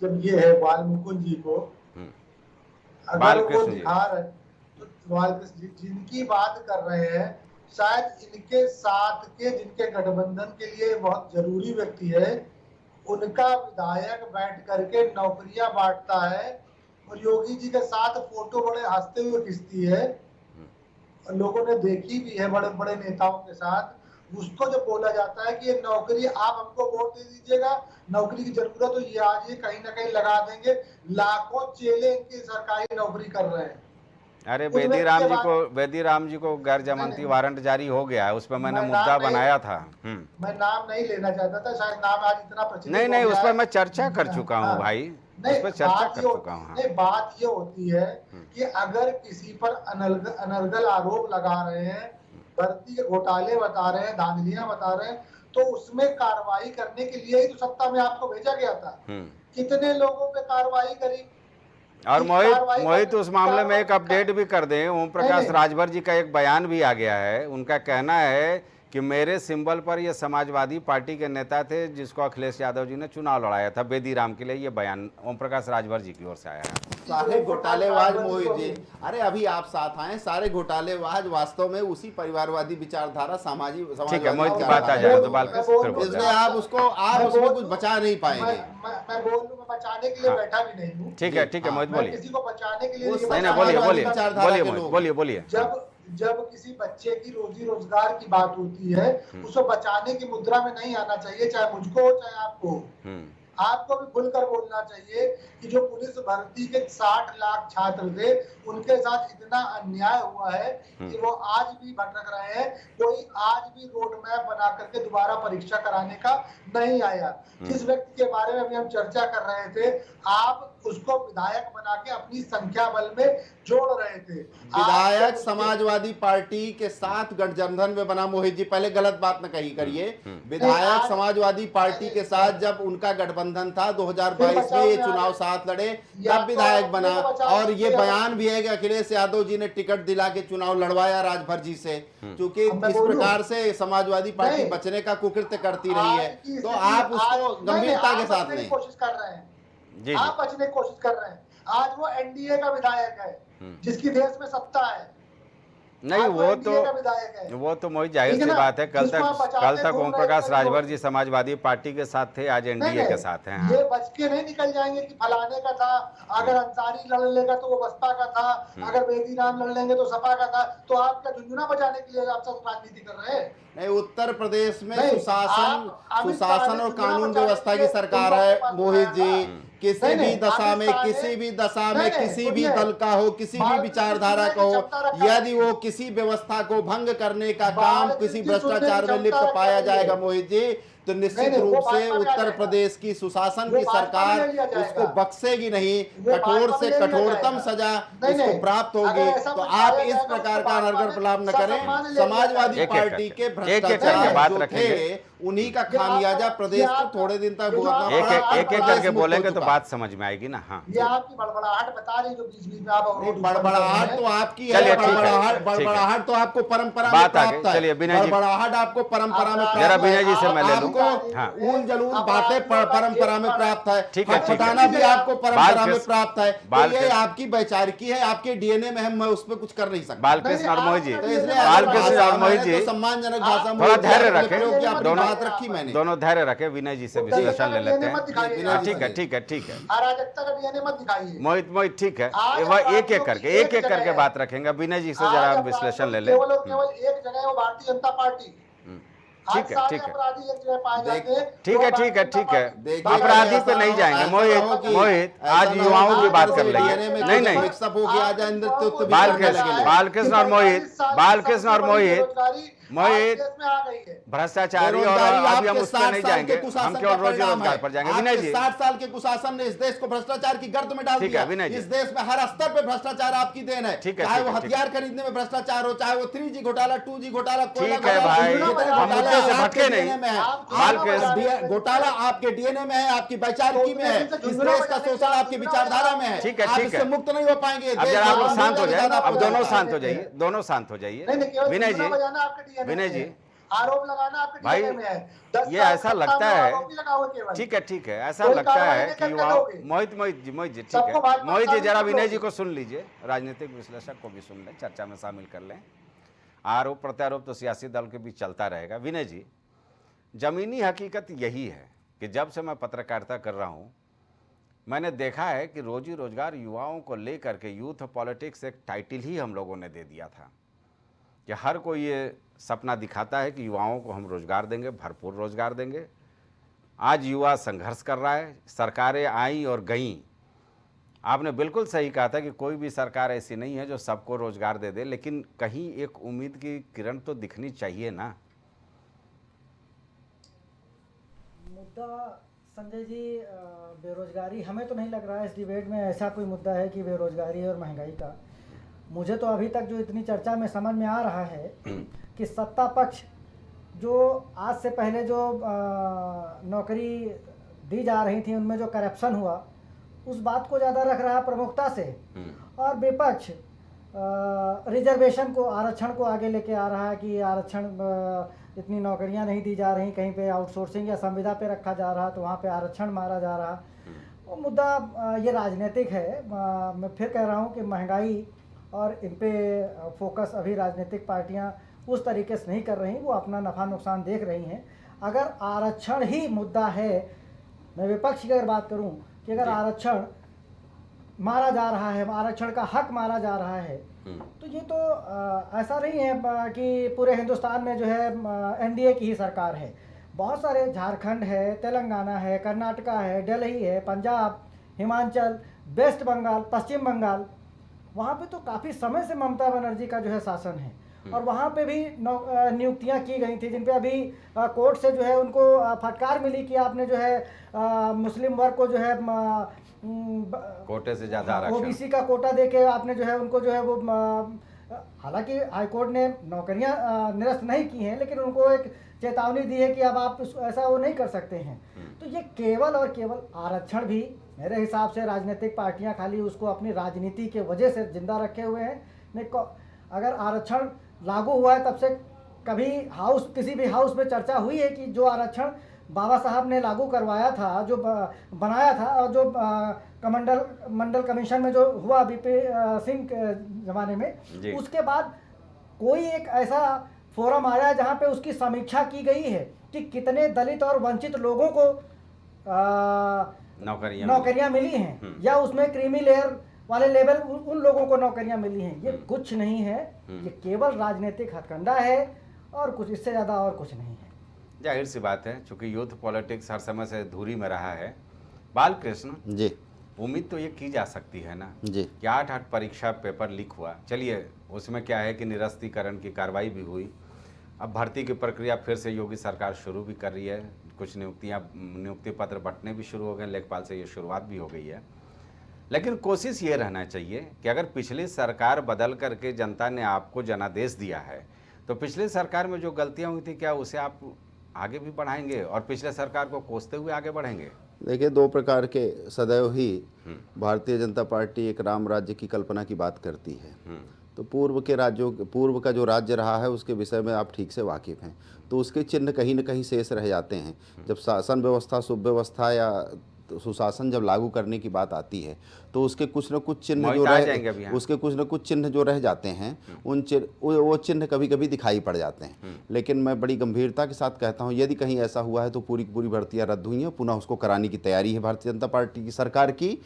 जब ये है बालमुकुंद जी को, अगर वो दिखा रहे तो बालकृष्ण जी जिनकी बात कर रहे हैं शायद इनके साथ के जिनके गठबंधन के लिए बहुत जरूरी व्यक्ति है, उनका विधायक बैठ करके नौकरियां बांटता है और योगी जी के साथ फोटो बड़े हंसते हुए खिंचती है। और लोगों ने देखी भी है बड़े बड़े नेताओं के साथ। उसको जो बोला जाता है कि ये नौकरी आप हमको वोट दे दीजिएगा, नौकरी की जरूरत तो ये आज ये कहीं ना कहीं लगा देंगे। लाखों चेले इनकी सरकारी नौकरी कर रहे हैं। अरे बेदीराम जी को गैर जमानती वारंट जारी हो गया है, उस पर मैंने मुद्दा बनाया था। मैं नाम नहीं लेना चाहता था, शायद नाम आज इतना प्रचलित नहीं उस पर मैं चर्चा कर चुका हूँ भाई, उस पर चर्चा कर चुका हूँ। नहीं, बात ये होती है कि अगर किसी पर अनर्गल आरोप लगा रहे हैं, भर्ती के घोटाले बता रहे हैं, धांधलियां बता रहे हैं, तो उसमें कार्रवाई करने के लिए ही तो सत्ता में आपको भेजा गया था। कितने लोगों पे कार्रवाई करी। और मोहित उस मामले में एक अपडेट भी कर दें। ओम प्रकाश राजभर जी का एक बयान भी आ गया है। उनका कहना है कि मेरे सिंबल पर ये समाजवादी पार्टी के नेता थे जिसको अखिलेश यादव जी ने चुनाव लड़ाया था बेदीराम के लिए। ये बयान ओम प्रकाश राजभर जी की ओर से आया है। सारे घोटालेबाज मोहित जी, अरे अभी आप साथ आए, सारे घोटालेबाज वास्तव में उसी परिवारवादी विचारधारा ठीक है मोहित की बात आ जाए तो बालकृष्ण, इसलिए आप उसमें कुछ बचा नहीं पाएंगे। मैं बोल लूं, मैं बचाने के लिए बैठा भी नहीं हूँ। ठीक है मोहित बोलिए। किसी को बचाने के लिए बोलिए। जब किसी बच्चे की रोजी रोजगार की बात होती है, उसको बचाने की मुद्रा में नहीं आना चाहिए, चाहे मुझको हो चाहे आपको। आपको भी खुलकर बोलना चाहिए कि जो पुलिस भर्ती के 60 लाख छात्र थे उनके साथ इतना अन्याय हुआ है कि वो आज भी भटक रहे हैं। कोई आज भी रोड मैप बना करके दोबारा परीक्षा कराने का नहीं आया। जिस व्यक्ति के बारे में अभी हम चर्चा कर रहे थे, आप उसको विधायक बना के अपनी संख्या बल में जोड़ रहे थे। विधायक समाजवादी पार्टी के साथ गठबंधन में बना। मोहित जी पहले गलत बात न कही करिए। विधायक समाजवादी पार्टी के साथ जब उनका गठबंधन था 2022 में ये चुनाव साथ लड़े तब विधायक बना। और ये बयान भी है कि अखिलेश यादव जी ने टिकट दिला के चुनाव लड़वाया राजभर जी से, क्योंकि इस प्रकार से समाजवादी पार्टी बचने का कुकृत्य करती रही है। तो आप उसको गंभीरता के साथ लें। कोशिश कर रहे हैं, आप बचने की कोशिश कर रहे हैं। आज वो एनडीए का विधायक है जिसकी देश में सत्ता है। नहीं वो तो मोहित जाहिर सी बात है। कल तक ओम प्रकाश राजभर जी समाजवादी पार्टी के साथ थे, आज एनडीए के साथ हैं। ये बच के नहीं निकल जाएंगे कि फलाने का था, अगर अंसारी लड़ लेगा तो वो बसपा का था, अगर बेदीराम लड़ लेंगे तो सपा का था। तो आपका झुंझुना बचाने के लिए आप सब राजनीति कर रहे हैं। नहीं, उत्तर प्रदेश में सुशासन और कानून व्यवस्था की सरकार है मोहित जी। किसी भी दशा में किसी भी दल का हो, किसी भी विचारधारा का हो, यदि वो किसी व्यवस्था को भंग करने का काम किसी भ्रष्टाचार में लिप्त पाया जाएगा मोहित जी, तो निश्चित रूप से उत्तर प्रदेश की सुशासन की सरकार उसको बख्शेगी नहीं। कठोर से कठोरतम सजा उसको प्राप्त होगी। तो आप इस प्रकार का अनर्गल प्रलाप न करें। समाजवादी पार्टी के भ्रष्टाचार जो थे उन्हीं का खामियाजा प्रदेश को थोड़े दिन तक भुगतना। एक करके बोलेंगे तो बात समझ में आएगी ना। हाँ, ये आपकी बड़बड़ाहट बता रही जो बीच में आप बड़बड़ाहट तो आपकी है। बड़बड़ाहट तो आपको परंपरा में प्राप्त है। चलिए विनय जी, बड़बड़ाहट आपको परंपरा में जरा विनय जी से मैं ले लूं। आपको हाँ। ऊल जलूल बातें परंपरा में प्राप्त है, ठीक है, ठीक है। फटाना भी आपको परंपरा में बालकृष्ण- प्राप्त है। तो बालकृष्ण- ये आपकी वैचारिकी है, आपके डीएनए में है, मैं उस पर कुछ कर नहीं सकता। बालकृष्ण और मोहित जी, तो इसलिए बालकृष्ण और मोहित मैंने जी तो सम्मानजनक भाषा में थोड़ा धैर्य प्रयोग रखें, किया, अपनी दोनों बात रखी मैंने। दोनों धैर्य रखे, विनय जी से विश्लेषण ले लेते हैं। हाँ, ठीक है, ठीक है, ठीक है। अराजकता का डीएनए मत दिखाइए। मोहित ठीक है, आज वह आप एक एक लोग करके एक एक एक जगह करके है। बात रखेंगे। विनय जी से आज जरा हम अपराध विश्लेषण ले लें। केवल और केवल एक जगह है, वो भारतीय जनता पार्टी। ठीक आज है, सारे ठीक है। अपराधी एक जगह पाए जाते हैं। ठीक वो है, भारतीय ठीक है, जनता ठीक है। पार्टी। देखिए, अपराधी ऐसा पे नहीं हो- जाएंगे। ऐसा हो मोहित कि- मोहित ऐसा आज ना हो युवाओं कि की बात कर आपके लेंगे। DNA में नहीं कुछ नहीं, मिक्सअप हो गया, आज अंदर तो भी करने बालकृष्ण लगे लोग। बालकृष्ण और मोहित मोहित देश में आ गई है। भ्रष्टाचारी और बेरोजगारी अभी हम आपके उस पर 60 नहीं साल जाएंगे, के कुशासन हम का केवल रोजी परिणाम रोजगार है। पर जाएंगे। आपके विनय जी 60 साल के कुशासन ने इस देश को भ्रष्टाचार की गर्त में डाल ठीक दिया। है, विनय जी। इस देश में हर स्तर पे भ्रष्टाचार आपकी देन है। ठीक है, चाहे ठीक वो है, ठीक हथियार खरीदने में भ्रष्टाचार हो, चाहे वो 3G घोटाला, 2G घोटाला, कोयला ठीक है घोटाला, भाई, जितने हम घोटाले मुद्दे से आपके भटके नहीं। DNA में है। बालकृष्ण- घोटाला आपके डीएनए में है, आपकी वैचारिकी में है। इस देश का शोषण आपकी विचारधारा में है। ठीक है, आप ठीक इससे है। मुक्त नहीं हो पाएंगे। अब देश जरा आप लोग में शांत हो जाए, ज्यादा अब दोनों आपको शांत हो जाइए, दोनों शांत हो जाइए। नहीं, केवल विनय जी, चुनाव बजाना आपके डीएनए में विनय है। जी, आरोप लगाना आपके भाई, डीएनए में है। 10 ये साल ऐसा सत्ता लगता में है- आरोप नहीं लगा हुआ केवल। ठीक है, ठीक है, ऐसा कोई लगता कार्रवाई है नहीं कि करके युवाओं दोगे। मोहित जी ठीक सबको है, भाजपा मोहित जी शामिल जरा कर विनय लो। जी को सुन लीजिए, राजनीतिक विश्लेषक को भी सुन लें, चर्चा में शामिल कर लें। आरोप प्रत्यारोप तो सियासी दल के बीच चलता रहेगा। विनय जी, जमीनी हकीकत यही है कि जब से मैं पत्रकारिता कर रहा हूँ, मैंने देखा है कि रोजी रोजगार युवाओं को लेकर के यूथ पॉलिटिक्स एक टाइटल ही हम लोगों ने दे दिया था कि हर कोई ये सपना दिखाता है कि युवाओं को हम रोजगार देंगे, भरपूर रोजगार देंगे। आज युवा संघर्ष कर रहा है, सरकारें आई और गईं। आपने बिल्कुल सही कहा था कि कोई भी सरकार ऐसी नहीं है जो सबको रोजगार दे दे, लेकिन कहीं एक उम्मीद की किरण तो दिखनी चाहिए ना। मुद्दा संजय जी, बेरोजगारी, हमें तो नहीं लग रहा है इस डिबेट में ऐसा कोई मुद्दा है कि बेरोजगारी और महंगाई का। मुझे तो अभी तक जो इतनी चर्चा में समझ में आ रहा है कि सत्ता पक्ष जो आज से पहले जो नौकरी दी जा रही थी उनमें जो करप्शन हुआ, उस बात को ज़्यादा रख रहा है प्रमुखता से, और विपक्ष रिजर्वेशन को, आरक्षण को आगे लेके आ रहा है कि आरक्षण, इतनी नौकरियां नहीं दी जा रही, कहीं पे आउटसोर्सिंग या संविदा पे रखा जा रहा तो वहाँ पे आरक्षण मारा जा रहा। वो मुद्दा ये राजनीतिक है। मैं फिर कह रहा हूँ कि महंगाई और इन पे फोकस अभी राजनीतिक पार्टियां उस तरीके से नहीं कर रही, वो अपना नफ़ा नुकसान देख रही हैं। अगर आरक्षण ही मुद्दा है, मैं विपक्ष की अगर बात करूं कि अगर आरक्षण मारा जा रहा है, आरक्षण का हक मारा जा रहा है, तो ये तो ऐसा नहीं है कि पूरे हिंदुस्तान में जो है एनडीए की ही सरकार है। बहुत सारे, झारखंड है, तेलंगाना है, कर्नाटका है, दिल्ली है, पंजाब, हिमाचल, वेस्ट बंगाल, पश्चिम बंगाल, वहाँ पे तो काफ़ी समय से ममता बनर्जी का जो है शासन है, और वहाँ पे भी नियुक्तियाँ की गई थी जिन पे अभी कोर्ट से जो है उनको फटकार मिली कि आपने जो है मुस्लिम वर्ग को जो है कोटे से ज़्यादा आरक्षण, ओबीसी का कोटा देके आपने जो है उनको जो है वो, हालांकि हाईकोर्ट ने नौकरियां निरस्त नहीं की हैं, लेकिन उनको एक चेतावनी दी है कि अब आप ऐसा वो नहीं कर सकते हैं। तो ये केवल और केवल आरक्षण भी मेरे हिसाब से राजनीतिक पार्टियां खाली उसको अपनी राजनीति के वजह से जिंदा रखे हुए हैं। नहीं, अगर आरक्षण लागू हुआ है तब से कभी किसी भी हाउस में चर्चा हुई है कि जो आरक्षण बाबा साहब ने लागू करवाया था, जो बनाया था, और जो मंडल कमीशन में जो हुआ बीपी सिंह के ज़माने में, उसके बाद कोई एक ऐसा फोरम आया जहां पे उसकी समीक्षा की गई है कि कितने दलित और वंचित लोगों को नौकरियां मिली हैं, या उसमें क्रीमी लेयर वाले लेवल उन लोगों को नौकरियां मिली हैं। ये कुछ नहीं है, ये केवल राजनीतिक हथकंडा है और कुछ, इससे ज़्यादा और कुछ नहीं है। जाहिर सी बात है, चूंकि यूथ पॉलिटिक्स हर समय से धूरी में रहा है। बालकृष्ण जी, उम्मीद तो ये की जा सकती है ना जी कि 8 परीक्षा पेपर लीक हुआ, चलिए उसमें क्या है कि निरस्तीकरण की कार्रवाई भी हुई। अब भर्ती की प्रक्रिया फिर से योगी सरकार शुरू भी कर रही है, कुछ नियुक्ति पत्र बंटने भी शुरू हो गए, लेखपाल से ये शुरुआत भी हो गई है। लेकिन कोशिश ये रहना चाहिए कि अगर पिछली सरकार बदल करके जनता ने आपको जनादेश दिया है, तो पिछली सरकार में जो गलतियां हुई थी क्या उसे आप आगे भी बढ़ाएंगे और पिछले सरकार को कोसते हुए आगे बढ़ेंगे? देखिए, दो प्रकार के सदैव ही भारतीय जनता पार्टी एक राम राज्य की कल्पना की बात करती है। तो पूर्व का जो राज्य रहा है उसके विषय में आप ठीक से वाकिफ़ हैं, तो उसके चिन्ह कहीं न कहीं शेष रह जाते हैं। जब शासन व्यवस्था, सुव्यवस्था या सुशासन जब लागू करने की बात आती है तो उसके कुछ न कुछ चिन्ह जो रह जाते हैं, वो चिन्ह कभी कभी दिखाई पड़ जाते हैं। लेकिन मैं बड़ी गंभीरता के साथ कहता हूं, यदि कहीं ऐसा हुआ है तो पूरी की पूरी भर्तियां रद्द हुई हैं, पुनः उसको कराने की तैयारी है भारतीय जनता पार्टी की सरकार की।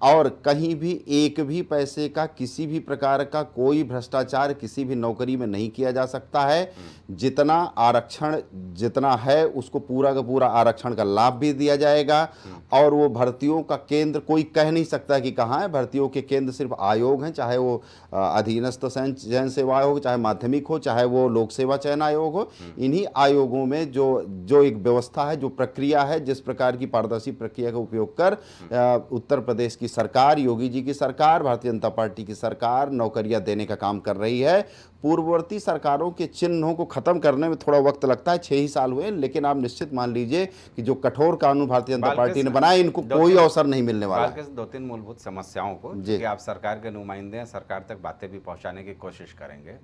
और कहीं भी एक भी पैसे का, किसी भी प्रकार का कोई भ्रष्टाचार किसी भी नौकरी में नहीं किया जा सकता है। जितना आरक्षण जितना है उसको पूरा का पूरा आरक्षण का लाभ भी दिया जाएगा। और वो भर्तियों का केंद्र कोई कह नहीं सकता कि कहाँ है। भर्तियों के केंद्र सिर्फ आयोग हैं, चाहे वो अधीनस्थ चयन सेवा आयोग हो, चाहे माध्यमिक हो, चाहे वो लोक सेवा चयन आयोग हो। इन्हीं आयोगों में जो एक व्यवस्था है, जो प्रक्रिया है, जिस प्रकार की पारदर्शी प्रक्रिया का उपयोग कर उत्तर प्रदेश की सरकार, योगी जी की सरकार, भारतीय जनता पार्टी की सरकार नौकरियां देने का काम कर रही है। पूर्ववर्ती सरकारों के चिन्हों को खत्म करने में थोड़ा वक्त लगता है, 6 ही साल हुए, लेकिन आप निश्चित मान लीजिए कि जो कठोर कानून भारतीय जनता पार्टी ने बनाए, इनको कोई अवसर नहीं मिलने वाला है। 2-3 मूलभूत समस्याओं को कि आप सरकार के नुमाइंदे हैं, सरकार तक बातें भी पहुंचाने की कोशिश करेंगे।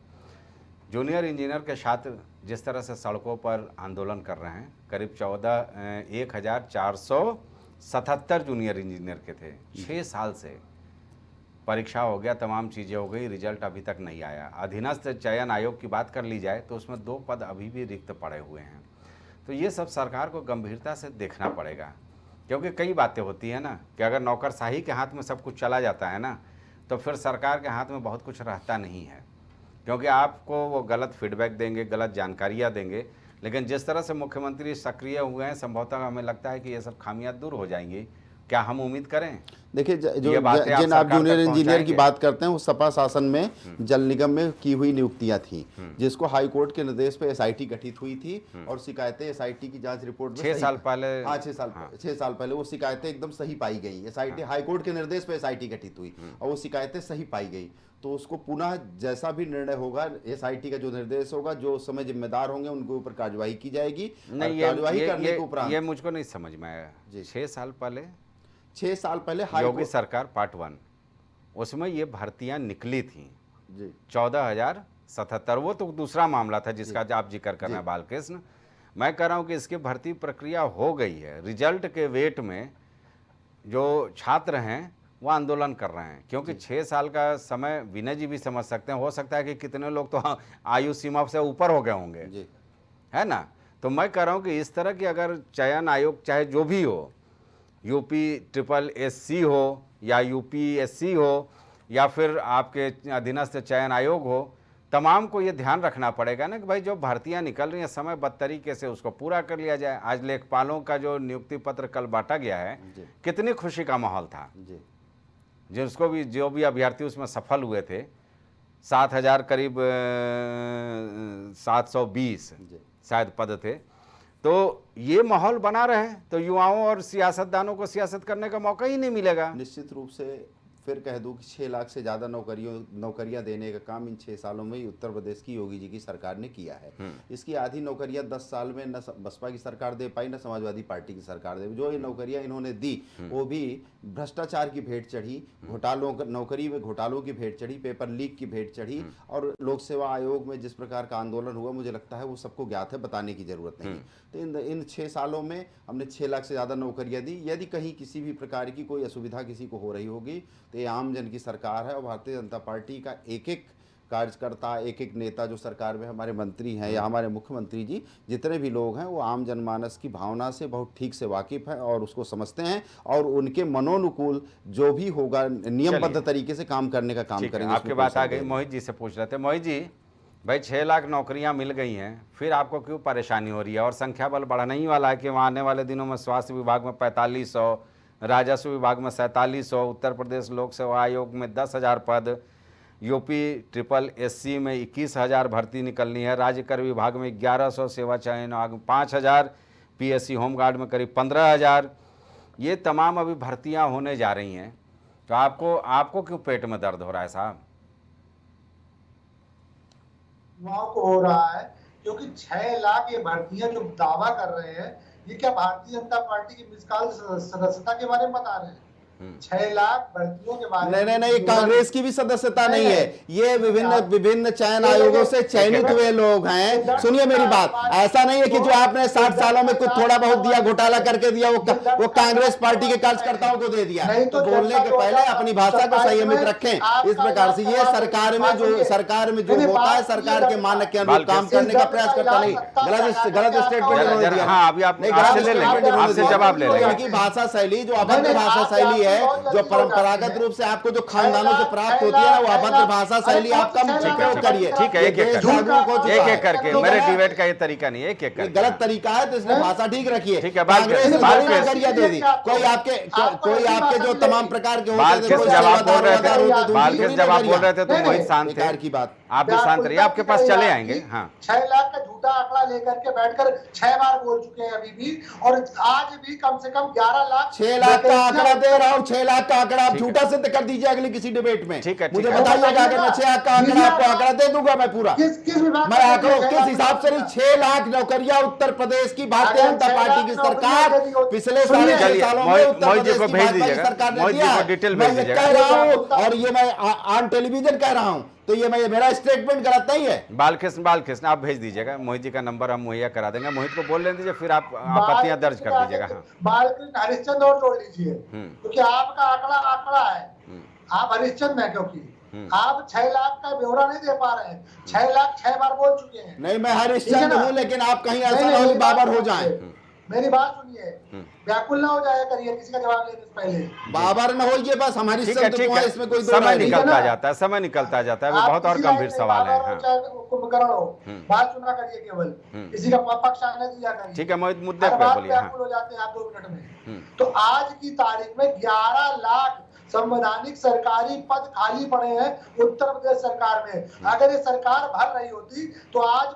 जूनियर इंजीनियर के छात्र जिस तरह से सड़कों पर आंदोलन कर रहे हैं, करीब 1477 जूनियर इंजीनियर के थे। 6 साल से परीक्षा हो गया, तमाम चीज़ें हो गई, रिजल्ट अभी तक नहीं आया। अधीनस्थ चयन आयोग की बात कर ली जाए तो उसमें 2 पद अभी भी रिक्त पड़े हुए हैं। तो ये सब सरकार को गंभीरता से देखना पड़ेगा, क्योंकि कई बातें होती हैं ना कि अगर नौकरशाही के हाथ में सब कुछ चला जाता है ना, तो फिर सरकार के हाथ में बहुत कुछ रहता नहीं है, क्योंकि आपको वो गलत फीडबैक देंगे, गलत जानकारियाँ देंगे। लेकिन जिस तरह से मुख्यमंत्री सक्रिय हुए हैं, संभवतः हमें लगता है कि ये सब खामियां दूर हो जाएंगी। क्या हम उम्मीद करें? देखिए, जिन आप जूनियर इंजीनियर की बात करते हैं, वो सपा शासन में जल निगम में की हुई नियुक्तियां थी, जिसको हाई कोर्ट के निर्देश पे एसआईटी गठित हुई थी और शिकायतें एसआईटी की जांच रिपोर्ट में 6 साल पहले, 6 साल पहले वो शिकायतें एकदम सही पाई गई। एसआईटी हाई कोर्ट के निर्देश पे एसआईटी गठित हुई और वो शिकायतें सही पाई गई। तो उसको पुनः जैसा भी निर्णय होगा, एसआईटी का जो निर्देश होगा, जो उस समय जिम्मेदार होंगे उनके ऊपर कार्रवाई की जाएगी। नहीं, कार्रवाई करने के उपरांत ये मुझको नहीं समझ में आया। 6 साल पहले योगी सरकार पार्ट 1, उसमें ये भर्तियां निकली थी जी, 14,077। वो तो दूसरा मामला था जिसका आप जिक्र कर रहे हैं बालकृष्ण। मैं कह रहा हूं कि इसकी भर्ती प्रक्रिया हो गई है। रिजल्ट के वेट में जो छात्र हैं वो आंदोलन कर रहे हैं, क्योंकि 6 साल का समय विनय जी भी समझ सकते हैं। हो सकता है कि कितने लोग तो आयु सीमा से ऊपर हो गए होंगे, है ना। तो मैं कह रहा हूं कि इस तरह की अगर चयन आयोग चाहे जो भी हो, UPSSC हो या UPSC हो या फिर आपके अधीनस्थ चयन आयोग हो, तमाम को ये ध्यान रखना पड़ेगा ना कि भाई जो भर्तियां निकल रही हैं समयबद्ध तरीके से उसको पूरा कर लिया जाए। आज लेखपालों का जो नियुक्ति पत्र कल बांटा गया है, कितनी खुशी का माहौल था। जिसको भी जो भी अभ्यर्थी उसमें सफल हुए थे, 7,000 करीब 720 शायद पद थे। तो ये माहौल बना रहे तो युवाओं और सियासतदानों को सियासत करने का मौका ही नहीं मिलेगा। निश्चित रूप से फिर कह दूं कि 6 लाख से ज़्यादा नौकरियां देने का काम इन 6 सालों में ही उत्तर प्रदेश की योगी जी की सरकार ने किया है। इसकी आधी नौकरियां 10 साल में न बसपा की सरकार दे पाई, न समाजवादी पार्टी की सरकार दे। जो ये नौकरियां इन्होंने दी वो भी भ्रष्टाचार की भेंट चढ़ी, नौकरी में घोटालों की भेंट चढ़ी, पेपर लीक की भेंट चढ़ी। और लोक सेवा आयोग में जिस प्रकार का आंदोलन हुआ, मुझे लगता है वो सबको ज्ञात है, बताने की जरूरत नहीं। तो इन 6 सालों में हमने 6 लाख से ज़्यादा नौकरियां दी। यदि कहीं किसी भी प्रकार की कोई असुविधा किसी को हो रही होगी तो ये आम जन की सरकार है और भारतीय जनता पार्टी का एक एक कार्यकर्ता, एक एक नेता जो सरकार में हमारे मंत्री हैं या हमारे मुख्यमंत्री जी, जितने भी लोग हैं वो आम जनमानस की भावना से बहुत ठीक से वाकिफ हैं और उसको समझते हैं और उनके मनोनुकूल जो भी होगा नियमबद्ध तरीके से काम करने का काम करेंगे। आपकी बात आ गई। मोहित जी से पूछ रहे थे। मोहित जी, भाई 6 लाख नौकरियां मिल गई हैं, फिर आपको क्यों परेशानी हो रही है? और संख्या बल बढ़ना ही वाला है कि वहाँ आने वाले दिनों में स्वास्थ्य विभाग में 4500, राजस्व विभाग में 4700, उत्तर प्रदेश लोक सेवा आयोग में 10,000 पद, UPSSC में 21,000 भर्ती निकलनी है, राज्य कर विभाग में 1100, सेवा चयन आयोग 5,000, PSC होमगार्ड में करीब 15,000। ये तमाम अभी भर्तियां होने जा रही हैं। तो आपको क्यों पेट में दर्द हो रहा है साहब? युवाओं को हो रहा है क्योंकि 6 लाख ये भर्तियां जो दावा कर रहे हैं, ये क्या भारतीय जनता पार्टी की मिसकाल सदस्यता के बारे में बता रहे हैं? 6 लाख भर्तियों के बारे में नहीं, कांग्रेस की भी सदस्यता नहीं है, ये विभिन्न चयन आयोगों से चयनित हुए लोग हैं। सुनिए मेरी बात, ऐसा नहीं है कि जो आपने 60 सालों में कुछ थोड़ा बहुत दिया, घोटाला करके दिया, वो कांग्रेस पार्टी के कार्यकर्ताओं को दे दिया। तो बोलने के पहले अपनी भाषा को संयमित रखें। इस प्रकार से ये सरकार में जो होता है, सरकार के मानक के अनुरूप काम करने का प्रयास करता नहीं। गलत स्टेटमेंट। हाँ, अभी आप आपसे जवाब ले लेंगे। उनकी भाषा शैली जो अभद्र भाषा शैली है, जो परंपरागत रूप से आपको जो खानदानों से प्राप्त होती है ना, वो अभद्र भाषा शैली आप कम प्रयोग करिए। ठीक है, एक एक करके। मेरे डिबेट का ये तरीका नहीं है, एक एक गलत तरीका है, तो इसमें भाषा ठीक रखिए। ठीक है, कोई आपके जो तमाम प्रकार के बालकृष्ण जब आप बोल रहे थे तो मोहित शांत थे की बात, आप भी शांत रहिए, आपके पास चले आएंगे। हाँ, 6 लाख का झूठा आंकड़ा लेकर के बैठकर 6 बार बोल चुके हैं अभी भी, और आज भी कम से कम 11 लाख 6 लाख का आंकड़ा दे रहा हूँ। 6 लाख का आंकड़ा आप झूठा सिद्ध कर दीजिए अगली किसी डिबेट में। ठीक है, मुझे बताइएगा, अगर मैं 6 लाख का आंकड़ा आपको आंकड़ा दे दूंगा मैं पूरा, मैं आंकड़ों किस हिसाब से नहीं। 6 लाख नौकरियां उत्तर प्रदेश की भारतीय जनता पार्टी की सरकार पिछले 6.5 सालों में उत्तर प्रदेश की भाजपा की सरकार ने दिया है। मैं ये कह रहा हूँ, और ये मैं ऑन टेलीविजन कह रहा हूँ, तो ये मेरा स्टेटमेंट गलत नहीं है। बालकृष्ण आप भेज दीजिएगा, मोहित जी का नंबर हम मुहैया करा देंगे। मोहित को बोल लेने दीजिए, फिर आप आपत्तियां दर्ज कर दीजिएगा। हाँ, बालकृष्ण हरिश्चंद्र और जोड़ लीजिए, क्योंकि आपका आंकड़ा है, आप हरिश्चंद्र है, क्योंकि आप 6 लाख का ब्यौरा नहीं दे पा रहे हैं। 6 लाख 6 बार बोल चुके हैं। नहीं, मैं हरिश्चंद्र हूँ, लेकिन आप कहीं ऐसा ना हो कि बाबर हो जाए। मेरी बात सुनिए, व्याकुल ना हो जाए करिए किसी का जवाब लेने से पहले। बाबर न होइए, बस हमारी ठीक है, इसमें कोई समय निकलता जाता है, समय निकलता जाता है। वो बहुत और गंभीर सवाल है। कुंभकर्ण हो, बात सुना करिए, केवल किसी का पक्ष आने दिया करिए। ठीक है, मोहित मुद्दे पे बोलिए। व्याकुल हो जाते हैं आप 2 मिनट में। तो आज की तारीख में 11 लाख संवैधानिक सरकारी पद खाली पड़े हैं उत्तर प्रदेश सरकार में। अगर ये सरकार भर रही होती तो आज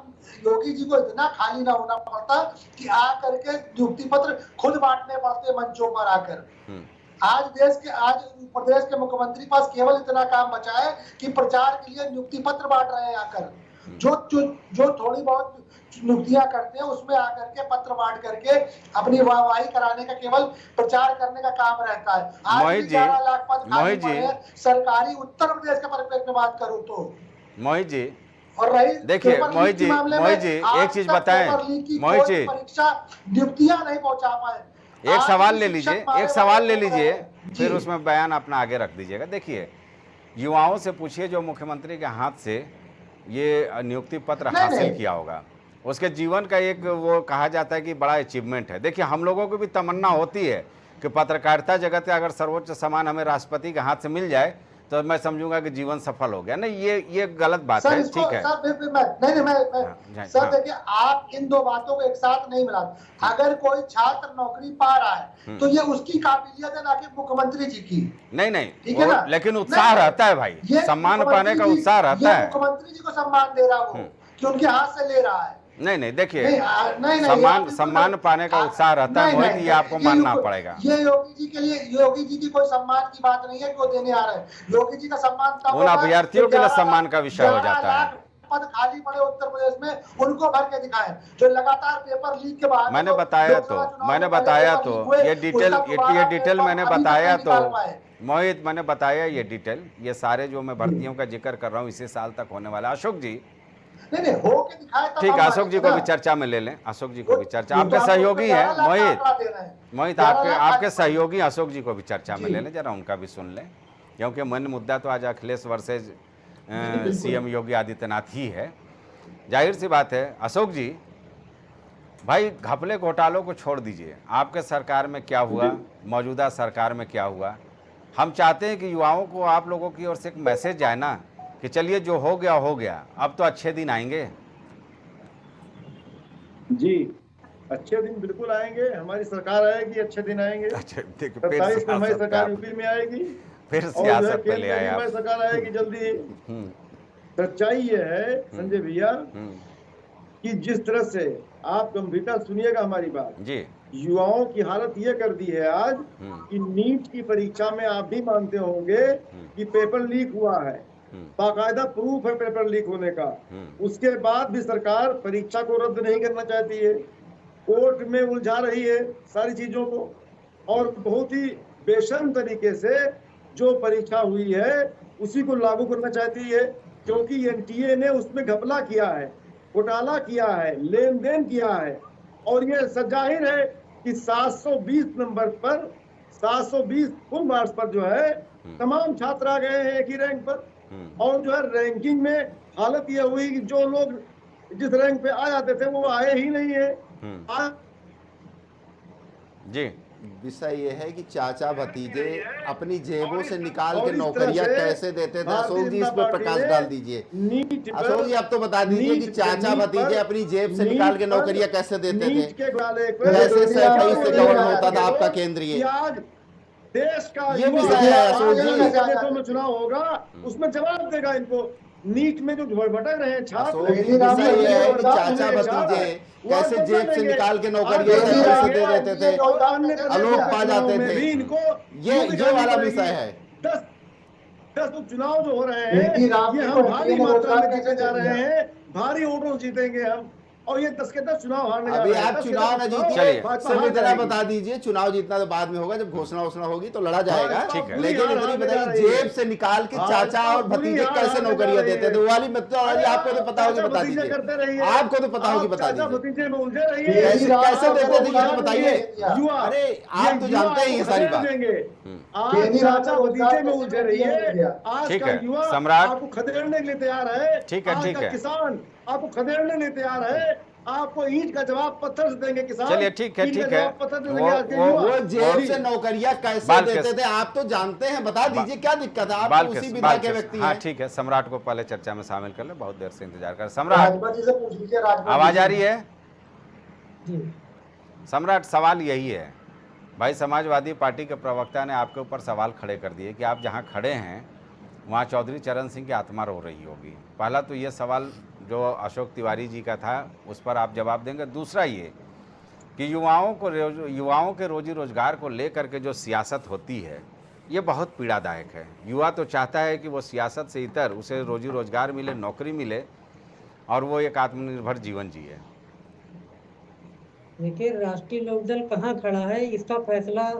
योगी जी को इतना खाली ना होना पड़ता कि आकर के नियुक्ति पत्र खुद बांटने पड़ते मंचों पर आकर। आज प्रदेश के मुख्यमंत्री पास केवल इतना काम बचा है कि प्रचार के लिए नियुक्ति पत्र बांट रहे हैं आकर। जो थोड़ी बहुत नियुक्तियां करते हैं उसमें आकर के पत्र बांट करके अपनी वाहवाही कराने का, केवल प्रचार करने का काम रहता है। आज 11 लाख पद खाली पड़े हैं सरकारी उत्तर प्रदेश के परिप्रेक्ष्य में बात करूं तो। मोहित जी, और रही देखिए मोहित जी एक चीज बताएं। मोहित जी, परीक्षा नियुक्तियां नहीं पहुंचा पाए। एक सवाल ले लीजिए, फिर उसमें बयान अपना आगे रख दीजिएगा। देखिए, युवाओं से पूछिए जो मुख्यमंत्री के हाथ से ये नियुक्ति पत्र हासिल किया होगा, उसके जीवन का एक वो कहा जाता है कि बड़ा अचीवमेंट है। देखिए, हम लोगों को भी तमन्ना होती है कि पत्रकारिता जगत का अगर सर्वोच्च सम्मान हमें राष्ट्रपति के हाथ से मिल जाए तो मैं समझूंगा कि जीवन सफल हो गया। नहीं, ये गलत बात है। ठीक है सर, देखिए, आप इन 2 बातों को एक साथ नहीं मिला। अगर कोई छात्र नौकरी पा रहा है तो ये उसकी काबिलियत है, ना कि मुख्यमंत्री जी की। नहीं, ठीक है ना? लेकिन उत्साह रहता है भाई, सम्मान पाने का उत्साह रहता है। मुख्यमंत्री जी को सम्मान दे रहा वो कि उनके हाथ से ले रहा है। नहीं, देखिए, सम्मान पाने का उत्साह रहता है मोहित, ये आपको मानना पड़ेगा। ये योगी जी के लिए, योगी जी की कोई सम्मान की बात नहीं है कि वो देने आ रहे हैं। योगी जी का सम्मान तब उन अभ्यार्थियों के लिए सम्मान का विषय हो जाता है। पद खाली पड़े उत्तर प्रदेश में, उनको भर के दिखाएं। जो लगातार पेपर लीक के बाद मैंने बताया तो ये डिटेल मैंने बताया तो मोहित, मैंने बताया ये डिटेल, ये सारे जो मैं भर्तियों का जिक्र कर रहा हूँ इसी साल तक होने वाला। अशोक जी, नहीं हो के दिखाए। ठीक है, अशोक जी को भी चर्चा में ले लें। अशोक जी को भी चर्चा, आपके सहयोगी हैं मोहित, आपके सहयोगी अशोक जी को भी चर्चा में ले लें, जरा उनका भी सुन लें, क्योंकि मेन मुद्दा तो आज अखिलेश वर्सेज सीएम योगी आदित्यनाथ ही है। जाहिर सी बात है अशोक जी, भाई घपले घोटालों को छोड़ दीजिए, आपके सरकार में क्या हुआ, मौजूदा सरकार में क्या हुआ। हम चाहते हैं कि युवाओं को आप लोगों की ओर से एक मैसेज जाए ना कि चलिए जो हो गया, अब तो अच्छे दिन आएंगे। जी, अच्छे दिन बिल्कुल आएंगे, हमारी सरकार आएगी, अच्छे दिन आएंगे। अच्छा, 27 में हमारी सरकार यूपी में आएगी, फिर सियासत पे ले आए आप। हमारी सरकार आएगी जल्दी। सच्चाई ये है संजय भैया कि जिस तरह से आप गंभीरता सुनिएगा हमारी बात जी, युवाओं की हालत ये कर दी है आज कि नीट की परीक्षा में आप भी मानते होंगे कि पेपर लीक हुआ है, बाकायदा प्रूफ है पेपर लीक होने का। उसके बाद भी सरकार परीक्षा को रद्द नहीं करना चाहती है, कोर्ट में उलझा रही है सारी चीजों को, और बहुत ही बेशर्म तरीके से जो परीक्षा हुई है उसी को लागू करना चाहती है, क्योंकि एनटीए ने उसमें घपला किया है, घोटाला किया है, लेन देन किया है। और ये जाहिर है कि 720 नंबर पर 720 फुल मार्क्स पर जो है तमाम छात्र आ गए हैं एक ही रैंक पर। और जो है रैंकिंग में हालत ये हुई कि जो लोग जिस रैंक पे आ जाते थे वो आए ही नहीं है। जी विषय ये है कि चाचा भतीजे अपनी जेबों से निकाल के नौकरियां कैसे देते थे। अशोक जी, इस पर प्रकाश डाल दीजिए। अशोक जी, अब तो बता दीजिए कि चाचा भतीजे अपनी जेब से निकाल के नौकरियां कैसे देते थे, कैसे सैकड़ों से गवर्न होता था आपका केंद्रीय। देश का ये विषय है अशोक जी, में चुनाव होगा उसमें जवाब देगा इनको। नीट में जो भटक रहे हैं छात्र, विषय ये है कि चाचा भतीजे कैसे जेब से निकाल के नौकरियां कैसे दे देते थे, आलोक पा जाते थे। इनको ये वाला विषय है। 10 उपचुनाव जो हो रहे हैं ये हम भारी मात्रा में जीते जा रहे हैं, भारी वोटों जीतेंगे हम। और ये 10 के 10 चुनाव हारने जा अभी रहे हैं। आप चुनाव न जीतिए, सिर्फ इतना बता दीजिए, चुनाव जीतना तो बाद में होगा, जब घोषणा होगी तो लड़ा जाएगा। लेकिन इतनी बताइए, जेब से निकाल के चाचा और भतीजे कैसे नौकरियां देते थे, वो वाली मेथोडोलॉजी आपको तो पता होगी, बता दीजिए। आपको तो पता होगी, बता दीजिए कैसे देते थे, ये बताइए। अरे आप तो जानते हैं ये सारी बात। चाचा भतीजे में उलझे रही है। आज ठीक का है, युवा सम्राट। आपको खदेड़ने के लिए तैयार है। ठीक है, आज ठीक का है। किसान आपको खदेड़ने के लिए तैयार है। आपको ईंट का जवाब पत्थर से देंगे किसान। चलिए, ठीक है, ईंट का ठीक है। जवाब पत्थर से देंगे आज के युवा। वो जेब से नौकरियां कैसे देते थे, आप तो जानते हैं, बता दीजिए क्या दिक्कत है। आप तो उसी विधा के व्यक्ति हैं। हाँ ठीक है, सम्राट को पहले चर्चा में शामिल कर ले, बहुत देर से इंतजार कर। सम्राट, आवाज आ रही है? सम्राट, सवाल यही है भाई, समाजवादी पार्टी के प्रवक्ता ने आपके ऊपर सवाल खड़े कर दिए कि आप जहां खड़े हैं वहां चौधरी चरण सिंह की आत्मा रो रही होगी। पहला तो ये सवाल जो अशोक तिवारी जी का था उस पर आप जवाब देंगे। दूसरा ये कि युवाओं के रोजी रोजगार को लेकर के जो सियासत होती है ये बहुत पीड़ादायक है। युवा तो चाहता है कि वो सियासत से इतर उसे रोजी रोजगार मिले, नौकरी मिले और वो एक आत्मनिर्भर जीवन जिए। देखिए, राष्ट्रीय लोकदल कहाँ खड़ा है इसका फैसला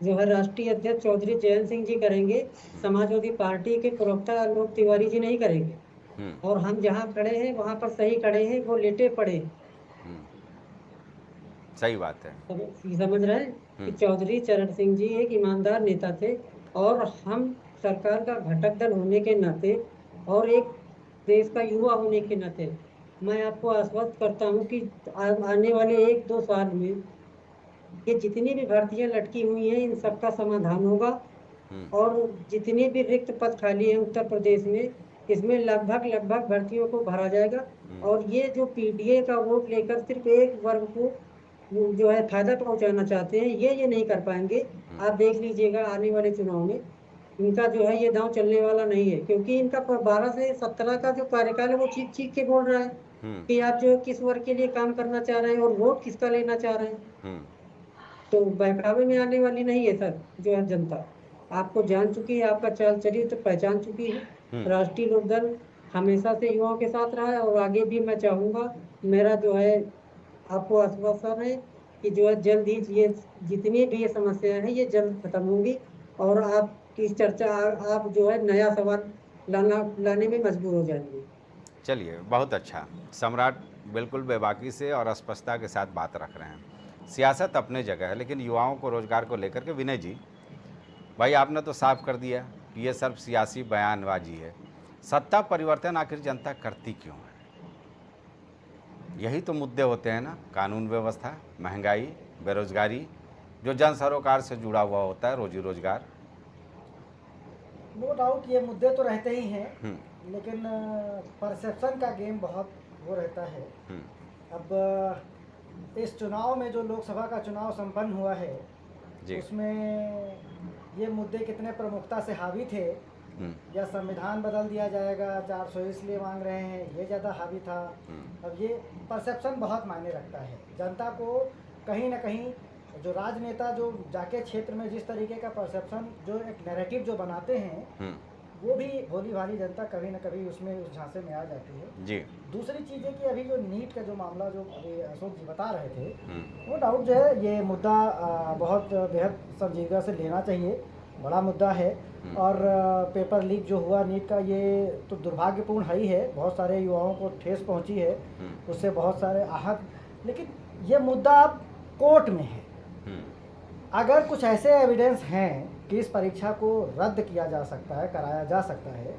जो है राष्ट्रीय अध्यक्ष चौधरी चरण सिंह जी करेंगे, समाजवादी पार्टी के प्रवक्ता आलोक तिवारी जी नहीं करेंगे। और हम जहाँ खड़े हैं वहाँ पर सही खड़े हैं, वो लेटे पड़े हैं। सही बात है। समझ रहे हैं कि चौधरी चरण सिंह जी एक ईमानदार नेता थे और हम सरकार का घटक दल होने के नाते और एक देश का युवा होने के नाते मैं आपको आश्वस्त करता हूं कि आने वाले 1-2 साल में ये जितनी भी भर्तियां लटकी हुई हैं इन सबका समाधान होगा। और जितने भी रिक्त पद खाली हैं उत्तर प्रदेश में, इसमें लगभग भर्तियों को भरा जाएगा। और ये जो पीडीए का वोट लेकर सिर्फ एक वर्ग को जो है फायदा पहुंचाना चाहते हैं, ये नहीं कर पाएंगे। आप देख लीजिएगा आने वाले चुनाव में इनका जो है ये दांव चलने वाला नहीं है, क्योंकि इनका 12 से 17 का जो कार्यकाल है वो चीख के बोल रहा है कि आप जो किस वर्ग के लिए काम करना चाह रहे हैं और वोट किसका लेना चाह रहे हैं। तो बहकावे में आने वाली नहीं है सर, जो है जनता आपको जान चुकी है, आपका चाल चरित्र पहचान चुकी है। राष्ट्रीय लोकदल हमेशा से युवाओं के साथ रहा है और आगे भी मैं चाहूँगा। मेरा जो है आपको आश्वासन है कि जो है जल्द ही ये जितनी भी ये समस्याएं हैं ये जल्द खत्म होंगी और आप की चर्चा आप जो है नया सवाल लाने में मजबूर हो जाएंगे। चलिए, बहुत अच्छा। सम्राट बिल्कुल बेबाकी से और स्पष्टता के साथ बात रख रहे हैं। सियासत अपने जगह है, लेकिन युवाओं को रोजगार को लेकर के विनय जी भाई आपने तो साफ कर दिया कि ये सिर्फ सियासी बयानबाजी है। सत्ता परिवर्तन आखिर जनता करती क्यों है? यही तो मुद्दे होते हैं ना, कानून व्यवस्था, महंगाई, बेरोजगारी, जो जन सरोकार से जुड़ा हुआ होता है, रोजी रोजगार। नो डाउट ये मुद्दे तो रहते ही हैं, लेकिन परसेप्शन का गेम बहुत वो रहता है। अब इस चुनाव में जो लोकसभा का चुनाव संपन्न हुआ है उसमें ये मुद्दे कितने प्रमुखता से हावी थे, या संविधान बदल दिया जाएगा 400 इसलिए मांग रहे हैं, ये ज़्यादा हावी था। अब ये परसेप्शन बहुत मायने रखता है। जनता को कहीं ना कहीं जो राजनेता जो जाके क्षेत्र में जिस तरीके का परसेप्शन जो एक नैरेटिव जो बनाते हैं वो भी भोली भाली जनता कभी ना कभी उसमें उस झांसे में आ जाती है जी। दूसरी चीज़ है कि अभी जो नीट का जो मामला जो अभी अशोक जी बता रहे थे, वो डाउट जो है ये मुद्दा बहुत बेहद संजीदगी से लेना चाहिए, बड़ा मुद्दा है। और पेपर लीक जो हुआ नीट का, ये तो दुर्भाग्यपूर्ण है ही है, बहुत सारे युवाओं को ठेस पहुंची है, उससे बहुत सारे आहत, लेकिन ये मुद्दा अब कोर्ट में है। अगर कुछ ऐसे एविडेंस हैं कि इस परीक्षा को रद्द किया जा सकता है, कराया जा सकता है,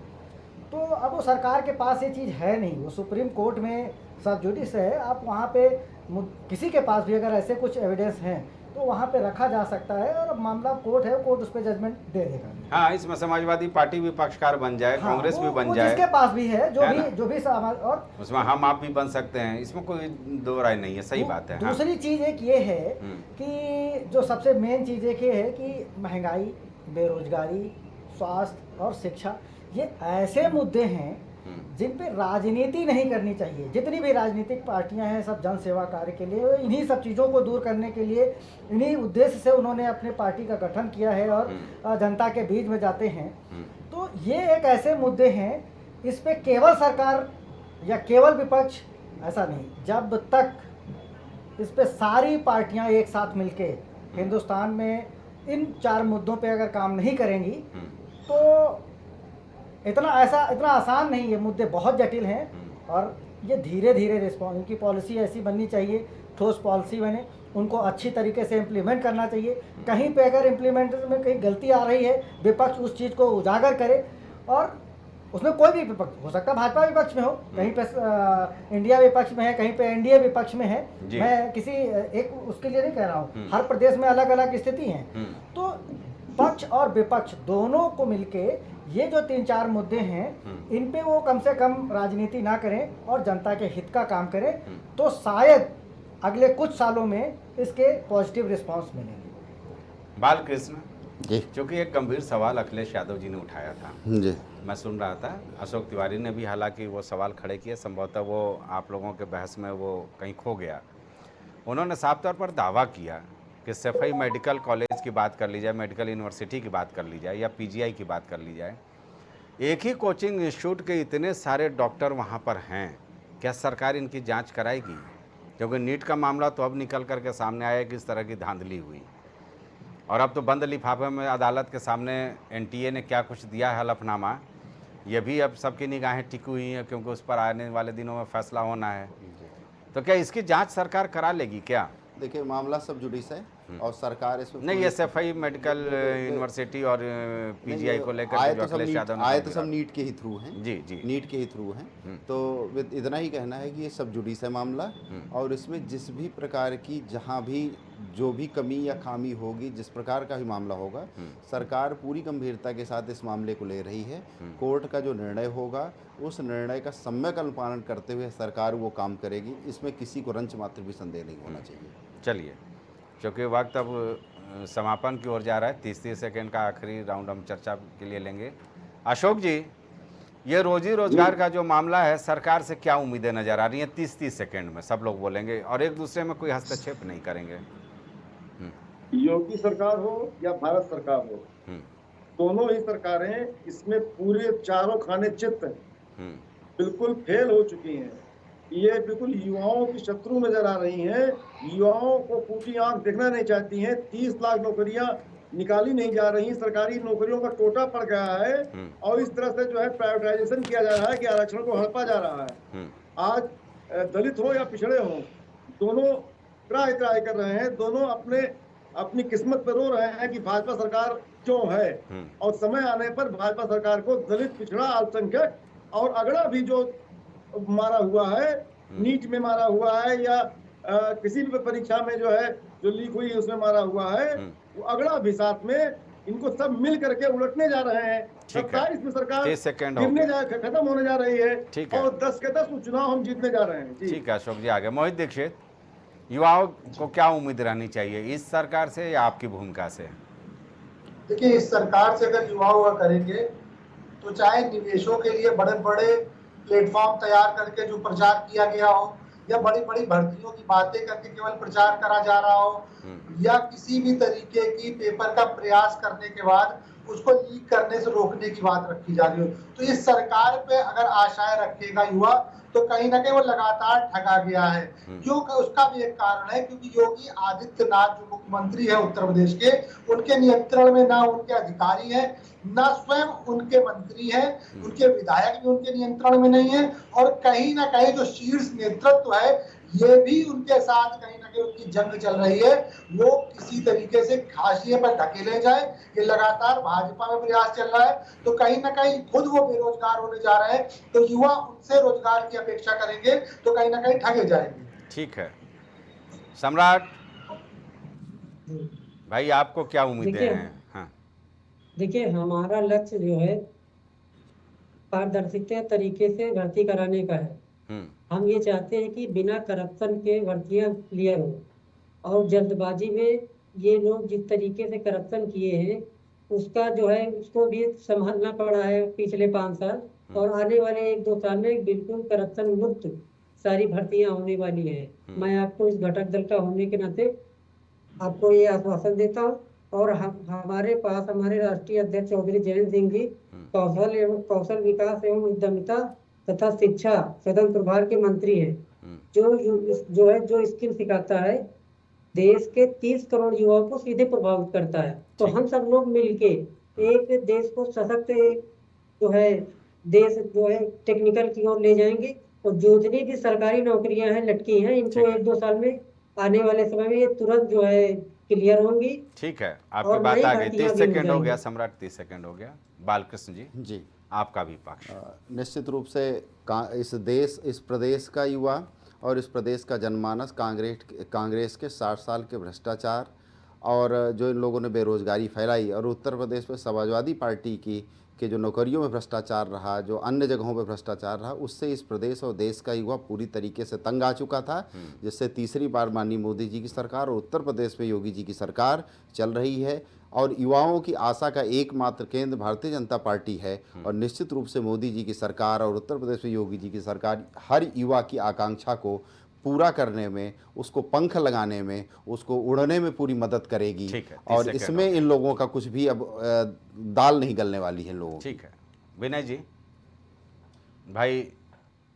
तो अब वो सरकार के पास ये चीज़ है नहीं, वो सुप्रीम कोर्ट में सब जुडिस है। आप वहाँ पे किसी के पास भी अगर ऐसे कुछ एविडेंस हैं तो वहाँ पे रखा जा सकता है, और मामला कोर्ट है, कोर्ट उस पर जजमेंट दे देगा। हाँ, इसमें समाजवादी पार्टी भी पक्षकार बन जाए, हाँ, कांग्रेस भी बन वो जाए, जिसके पास भी है, जो भी और उसमें हम आप भी बन सकते हैं, इसमें कोई दो राय नहीं है, सही बात है। दूसरी चीज़ एक ये है कि जो सबसे मेन चीज़ एक ये है कि महंगाई, बेरोजगारी, स्वास्थ्य और शिक्षा, ये ऐसे मुद्दे हैं जिन पे राजनीति नहीं करनी चाहिए। जितनी भी राजनीतिक पार्टियां हैं सब जन सेवा कार्य के लिए, इन्हीं सब चीज़ों को दूर करने के लिए, इन्हीं उद्देश्य से उन्होंने अपने पार्टी का गठन किया है और जनता के बीच में जाते हैं। तो ये एक ऐसे मुद्दे हैं, इस पे केवल सरकार या केवल विपक्ष ऐसा नहीं, जब तक इस पे सारी पार्टियां एक साथ मिलके हिंदुस्तान में इन 4 मुद्दों पे अगर काम नहीं करेंगी तो इतना आसान नहीं, ये मुद्दे बहुत जटिल हैं और ये धीरे धीरे रिस्पॉन्स, इनकी पॉलिसी ऐसी बननी चाहिए, ठोस पॉलिसी बने, उनको अच्छी तरीके से इम्प्लीमेंट करना चाहिए। कहीं पे अगर इम्प्लीमेंटेशन में कहीं गलती आ रही है, विपक्ष उस चीज़ को उजागर करे, और उसमें कोई भी विपक्ष हो सकता है, भाजपा विपक्ष में हो, कहीं पे इंडिया विपक्ष में है, कहीं पे एनडीए विपक्ष में है, मैं किसी एक उसके लिए नहीं कह रहा हूँ, हर प्रदेश में अलग अलग स्थिति है। तो पक्ष और विपक्ष दोनों को मिलके ये जो 3-4 मुद्दे हैं, इन पे वो कम से कम राजनीति ना करें और जनता के हित का काम करें, तो शायद अगले कुछ सालों में इसके पॉजिटिव रिस्पांस मिलेंगे। बालकृष्ण जी, क्योंकि एक गंभीर सवाल अखिलेश यादव जी ने उठाया था, जी, मैं सुन रहा था, अशोक तिवारी ने भी हालांकि वो सवाल खड़े किए, संभवतः वो आप लोगों के बहस में वो कहीं खो गया। उन्होंने साफ तौर पर दावा किया कि सफाई मेडिकल कॉलेज की बात कर ली जाए, मेडिकल यूनिवर्सिटी की बात कर ली जाए या पीजीआई की बात कर ली जाए, एक ही कोचिंग इंस्टीट्यूट के इतने सारे डॉक्टर वहाँ पर हैं, क्या सरकार इनकी जांच कराएगी? क्योंकि नीट का मामला तो अब निकल कर के सामने आया कि इस तरह की धांधली हुई, और अब तो बंद लिफाफे में अदालत के सामने एनटीए ने क्या कुछ दिया है हलफनामा, ये भी अब सबकी निगाहें टिकी हुई हैं, क्योंकि उस पर आने वाले दिनों में फैसला होना है। तो क्या इसकी जांच सरकार करा लेगी क्या? देखिए मामला सब जुडिस है और सरकार इसमें नहीं, ये सफाई मेडिकल यूनिवर्सिटी और पीजीआई को लेकर आए जो तो सब अखिलेश नीट, यादव ने आए तो बोला। सब नीट के ही थ्रू हैं। जी जी, नीट के ही थ्रू हैं। तो इतना ही कहना है कि ये सब जुडिस है मामला, और इसमें जिस भी प्रकार की जहाँ भी जो भी कमी या खामी होगी, जिस प्रकार का भी मामला होगा, सरकार पूरी गंभीरता के साथ इस मामले को ले रही है। कोर्ट का जो निर्णय होगा उस निर्णय का सम्यक अनुपालन करते हुए सरकार वो काम करेगी, इसमें किसी को रंच मात्र भी संदेह नहीं होना चाहिए। चलिए, क्योंकि वक्त अब समापन की ओर जा रहा है, 30-30 सेकेंड का आखिरी राउंड हम चर्चा के लिए लेंगे। अशोक जी, ये रोजी रोजगार का जो मामला है, सरकार से क्या उम्मीदें नजर आ रही हैं? 30-30 सेकेंड में सब लोग बोलेंगे और एक दूसरे में कोई हस्तक्षेप नहीं करेंगे। योगी सरकार हो या भारत सरकार हो, दोनों ही सरकारें इसमें पूरे चारों खाने चित्त बिल्कुल फेल हो चुकी हैं। ये बिल्कुल युवाओं की शत्रु नजर आ रही हैं। युवाओं को फूटी आंख देखना नहीं चाहती हैं। 30 लाख नौकरियां निकाली नहीं जा रही, सरकारी नौकरियों का टोटा पड़ गया है, और इस तरह से जो है प्राइवेटाइजेशन किया जा रहा है कि आरक्षण को हड़पा जा रहा है। आज दलित हो या पिछड़े हो, दोनों त्राही त्राही कर रहे हैं, दोनों अपनी किस्मत पर रो रहे हैं कि भाजपा सरकार क्यों है। और समय आने पर भाजपा सरकार को दलित, पिछड़ा, अल्पसंख्यक और अगड़ा भी जो मारा हुआ है, नीट में मारा हुआ है या किसी भी परीक्षा में जो है जो लीक हुई उसमें मारा हुआ है, वो अगड़ा भी साथ में, इनको सब मिल करके उलटने जा रहे हैं। 27 में सरकार गिरने खत्म होने जा रही है, और 10 के 10 चुनाव हम जीतने जा रहे हैं। ठीक है अशोक जी, आगे मोहित दीक्षित, युवाओं को क्या उम्मीद रहनी चाहिए इस सरकार से या आपकी भूमिका से? देखिए, इस सरकार से अगर युवा हुआ करेंगे तो चाहे निवेशों के लिए बड़े बड़े प्लेटफॉर्म तैयार करके जो प्रचार किया गया हो, या बड़ी बड़ी भर्तियों की बातें करके केवल प्रचार करा जा रहा हो, या किसी भी तरीके की पेपर का प्रयास करने के बाद उसको लीक करने से रोकने की बात रखी जा रही हो। तो इस सरकार पे अगर आशाएं रखेगा युवा तो कहीं ना कहीं वो लगातार ठगा गया है। क्यों? उसका भी एक कारण है, क्योंकि योगी आदित्यनाथ जो मुख्यमंत्री है उत्तर प्रदेश के, उनके नियंत्रण में ना उनके अधिकारी हैं, ना स्वयं उनके मंत्री हैं, उनके विधायक भी उनके नियंत्रण में नहीं है, और कहीं ना कहीं जो शीर्ष नेतृत्व है ये भी उनके साथ कहीं ना कहीं उनकी जंग चल रही है। वो किसी तरीके से हाशिए पर धकेले जाए, ये लगातार भाजपा में प्रयास चल रहा है। तो कहीं ना कहीं खुद वो बेरोजगार होने जा रहे हैं, तो युवा उनसे रोजगार की अपेक्षा करेंगे तो कहीं ना कहीं ठगे जाएंगे। ठीक है सम्राट भाई, आपको क्या उम्मीदें हैं? हाँ देखिए, हमारा लक्ष्य जो है पारदर्शिता तरीके से भर्ती कराने का है। हम ये चाहते हैं कि बिना करप्शन के भर्तियां क्लियर हो, और जल्दबाजी में ये लोग जिस तरीके से करप्शन किए हैं उसका जो है उसको भी संभालना पड़ा है पिछले 5 साल, और आने वाले 1-2 साल में बिल्कुल करप्शन मुक्त सारी भर्तियां होने वाली है। मैं आपको इस घटक दल का होने के नाते आपको ये आश्वासन देता हूँ। और हमारे पास हमारे राष्ट्रीय अध्यक्ष चौधरी जयंत सिंह जी कौशल विकास एवं उद्यमिता तथा शिक्षा सदन प्रभार के मंत्री हैं, जो स्किल सिखाता है, देश के 30 करोड़ युवाओं को सीधे प्रभावित करता है। तो हम सब लोग मिलके एक देश को सशक्त देश टेक्निकल की ओर ले जाएंगे, और जितनी भी सरकारी नौकरियां हैं लटकी हैं इनको 1-2 साल में आने वाले समय में ये तुरंत क्लियर होंगी। ठीक है, आपकी बात आ गई। 30 सेकंड हो गया सम्राट, 30 सेकंड हो गया। बालकृष्ण जी आपका भी पक्ष। निश्चित रूप से इस प्रदेश का युवा और इस प्रदेश का जनमानस कांग्रेस के 60 साल के भ्रष्टाचार और जो इन लोगों ने बेरोजगारी फैलाई, और उत्तर प्रदेश में समाजवादी पार्टी के जो नौकरियों में भ्रष्टाचार रहा, जो अन्य जगहों पर भ्रष्टाचार रहा, उससे इस प्रदेश और देश का युवा पूरी तरीके से तंग आ चुका था, जिससे तीसरी बार माननीय मोदी जी की सरकार और उत्तर प्रदेश में योगी जी की सरकार चल रही है। और युवाओं की आशा का एकमात्र केंद्र भारतीय जनता पार्टी है, और निश्चित रूप से मोदी जी की सरकार और उत्तर प्रदेश में योगी जी की सरकार हर युवा की आकांक्षा को पूरा करने में, उसको पंख लगाने में, उसको उड़ने में पूरी मदद करेगी। और इसमें इन लोगों का कुछ भी अब दाल नहीं गलने वाली है लोगों। ठीक है विनय जी, भाई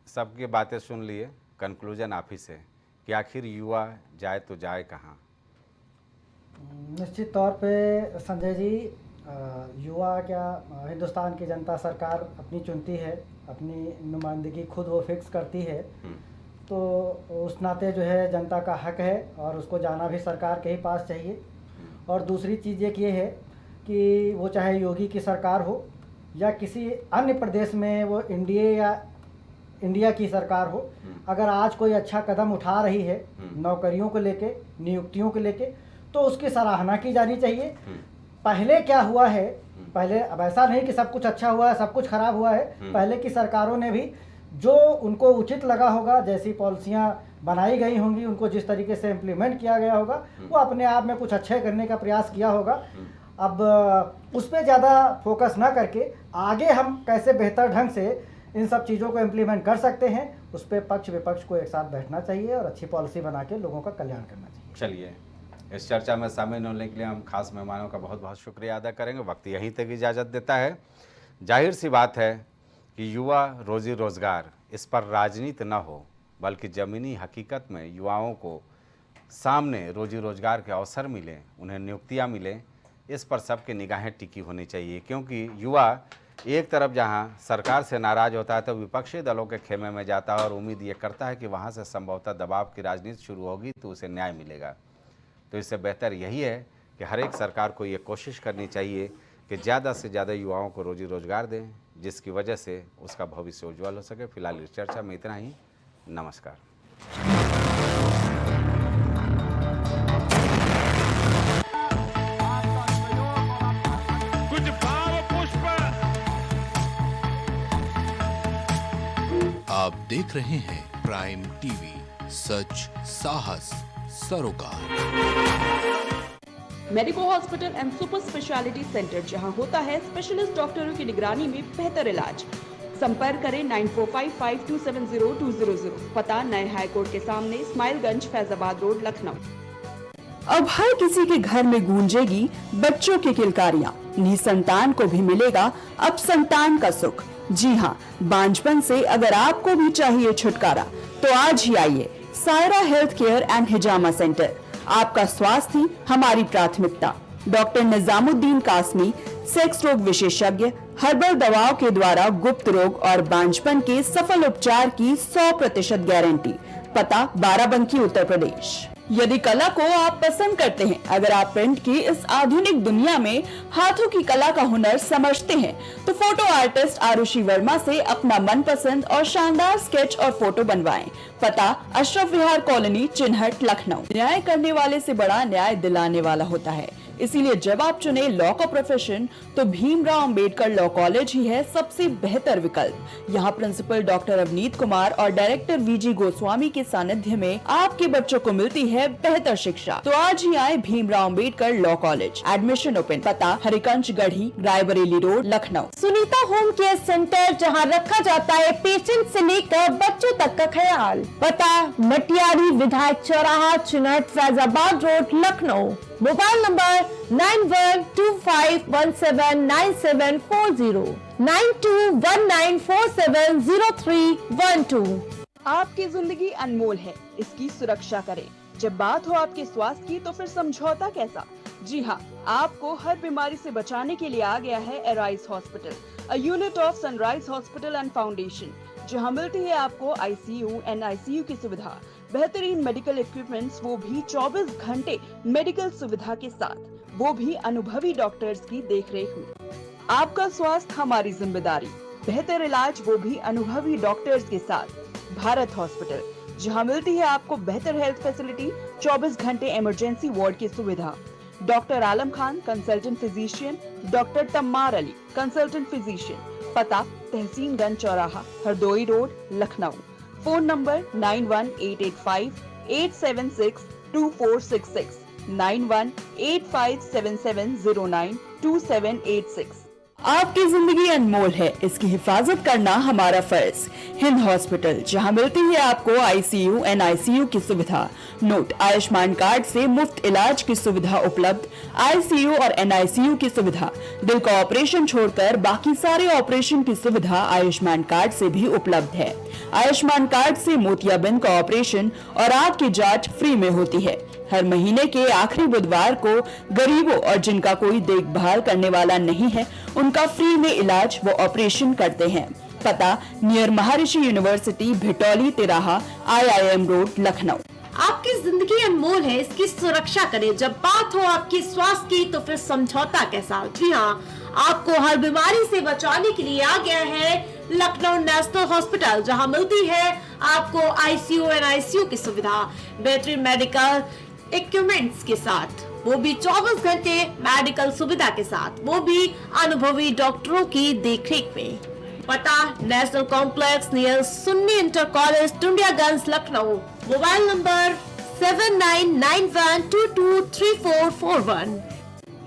सबकी बातें सुन लिए, कंक्लूजन आप ही से कि आखिर युवा जाए तो जाए कहाँ? निश्चित तौर पे संजय जी, युवा क्या हिंदुस्तान की जनता सरकार अपनी चुनती है, अपनी नुमाइंदगी खुद वो फिक्स करती है, तो उस नाते जनता का हक है और उसको जाना भी सरकार के ही पास चाहिए। और दूसरी चीज़ एक ये है कि वो चाहे योगी की सरकार हो या किसी अन्य प्रदेश में वो इंडिया की सरकार हो, अगर आज कोई अच्छा कदम उठा रही है नौकरियों को लेके, नियुक्तियों को लेके, तो उसकी सराहना की जानी चाहिए। पहले क्या हुआ है, पहले अब ऐसा नहीं कि सब कुछ अच्छा हुआ है, सब कुछ खराब हुआ है। पहले की सरकारों ने भी जो उनको उचित लगा होगा, जैसी पॉलिसियां बनाई गई होंगी, उनको जिस तरीके से इम्प्लीमेंट किया गया होगा, वो अपने आप में कुछ अच्छे करने का प्रयास किया होगा। अब उस पर ज़्यादा फोकस ना करके आगे हम कैसे बेहतर ढंग से इन सब चीज़ों को इम्प्लीमेंट कर सकते हैं, उस पर पक्ष विपक्ष को एक साथ बैठना चाहिए और अच्छी पॉलिसी बना के लोगों का कल्याण करना चाहिए। चलिए, इस चर्चा में शामिल होने के लिए हम खास मेहमानों का बहुत बहुत शुक्रिया अदा करेंगे। वक्त यहीं तक इजाज़त देता है। जाहिर सी बात है कि युवा रोजी रोज़गार इस पर राजनीति न हो, बल्कि ज़मीनी हकीकत में युवाओं को सामने रोजी रोज़गार के अवसर मिलें, उन्हें नियुक्तियां मिलें, इस पर सबकी निगाहें टिकी होनी चाहिए। क्योंकि युवा एक तरफ जहां सरकार से नाराज़ होता है तो विपक्षी दलों के खेमे में जाता है और उम्मीद ये करता है कि वहां से संभवतः दबाव की राजनीति शुरू होगी तो उसे न्याय मिलेगा। तो इससे बेहतर यही है कि हर एक सरकार को ये कोशिश करनी चाहिए कि ज़्यादा से ज़्यादा युवाओं को रोजी रोज़गार दें, जिसकी वजह से उसका भविष्य उज्ज्वल हो सके। फिलहाल इस चर्चा में इतना ही। नमस्कार। कुछ भाव पुष्प। आप देख रहे हैं प्राइम टीवी, सच साहस सरोकार। Medico hospital and super speciality centre, जहां होता है स्पेशलिस्ट डॉक्टरों की निगरानी में बेहतर इलाज। संपर्क करें 9455270200। पता नए हाईकोर्ट के सामने, इस्माइलगंज, फैजाबाद रोड, लखनऊ। अब हर किसी के घर में गूंजेगी बच्चों की किलकारियां। निसंतान को भी मिलेगा अब संतान का सुख। जी हाँ, बांझपन से अगर आपको भी चाहिए छुटकारा तो आज ही आइए Saira health care and hijama centre. आपका स्वास्थ्य ही हमारी प्राथमिकता। डॉक्टर निजामुद्दीन कासमी, सेक्स रोग विशेषज्ञ, हर्बल दवाओं के द्वारा गुप्त रोग और बांझपन के सफल उपचार की 100% गारंटी। पता बाराबंकी, उत्तर प्रदेश। यदि कला को आप पसंद करते हैं, अगर आप प्रिंट की इस आधुनिक दुनिया में हाथों की कला का हुनर समझते हैं, तो फोटो आर्टिस्ट आरुषि वर्मा से अपना मनपसंद और शानदार स्केच और फोटो बनवाएं। पता अशरफ विहार कॉलोनी, चिन्हट, लखनऊ। न्याय करने वाले से बड़ा न्याय दिलाने वाला होता है, इसीलिए जब आप चुने लॉ का प्रोफेशन तो भीमराव अंबेडकर लॉ कॉलेज ही है सबसे बेहतर विकल्प। यहाँ प्रिंसिपल डॉक्टर अवनीत कुमार और डायरेक्टर वीजी गोस्वामी के सानिध्य में आपके बच्चों को मिलती है बेहतर शिक्षा। तो आज ही आए Bhimrao Ambedkar law college. Admission open. पता Harikanj Garhi, Raebareli road, Lucknow. Sunita home care centre, जहाँ रखा जाता है पेशेंट से लेकर बच्चों तक का ख्याल। पता मटियारी विधायक चौराहा, Chinhat, Faizabad road, Lucknow. Mobile number 9125179740, 9219470312। आपकी जिंदगी अनमोल है, इसकी सुरक्षा करें। जब बात हो आपके स्वास्थ्य की तो फिर समझौता कैसा। जी हाँ, आपको हर बीमारी से बचाने के लिए आ गया है arise hospital, a unit of sunrise hospital and foundation, जहाँ मिलती है आपको ICU, NICU की सुविधा, बेहतरीन मेडिकल इक्विपमेंट्स, वो भी 24 घंटे मेडिकल सुविधा के साथ, वो भी अनुभवी डॉक्टर्स की देखरेख में। आपका स्वास्थ्य हमारी जिम्मेदारी, बेहतर इलाज वो भी अनुभवी डॉक्टर्स के साथ। भारत हॉस्पिटल, जहां मिलती है आपको बेहतर हेल्थ फैसिलिटी, 24 घंटे इमरजेंसी वार्ड की सुविधा। Doctor Alam Khan, consultant physician, doctor Tammar Ali, consultant physician. पता तहसीनगंज चौराहा, Hardoi road, Lucknow. Phone number 9185876246, 918577092786। आपकी जिंदगी अनमोल है, इसकी हिफाजत करना हमारा फर्ज। हिंद हॉस्पिटल, जहां मिलती है आपको ICU, NICU की सुविधा। नोट, आयुष्मान कार्ड से मुफ्त इलाज की सुविधा उपलब्ध। ICU और NICU की सुविधा। दिल का ऑपरेशन छोड़कर बाकी सारे ऑपरेशन की सुविधा आयुष्मान कार्ड से भी उपलब्ध है। आयुष्मान कार्ड से मोतियाबिंद का ऑपरेशन और आंख की जांच फ्री में होती है। हर महीने के आखिरी बुधवार को गरीबों और जिनका कोई देखभाल करने वाला नहीं है, उनका फ्री में इलाज वो ऑपरेशन करते हैं। पता नियर महर्षि यूनिवर्सिटी, भिटौली तिराहा, IIM रोड, लखनऊ। आपकी जिंदगी अनमोल है, इसकी सुरक्षा करें। जब बात हो आपके स्वास्थ्य की तो फिर समझौता कैसा। जी हाँ, आपको हर बीमारी से बचाने के लिए आ गया है लखनऊ नेशनल हॉस्पिटल, जहां मिलती है आपको ICU, NICU की सुविधा, बेहतरीन मेडिकल इक्विपमेंट्स के साथ, वो भी 24 घंटे मेडिकल सुविधा के साथ, वो भी अनुभवी डॉक्टरों की देखरेख में। पता national complex near Sunni inter college, Tundiyaganj, Lucknow. Mobile number 7991223441।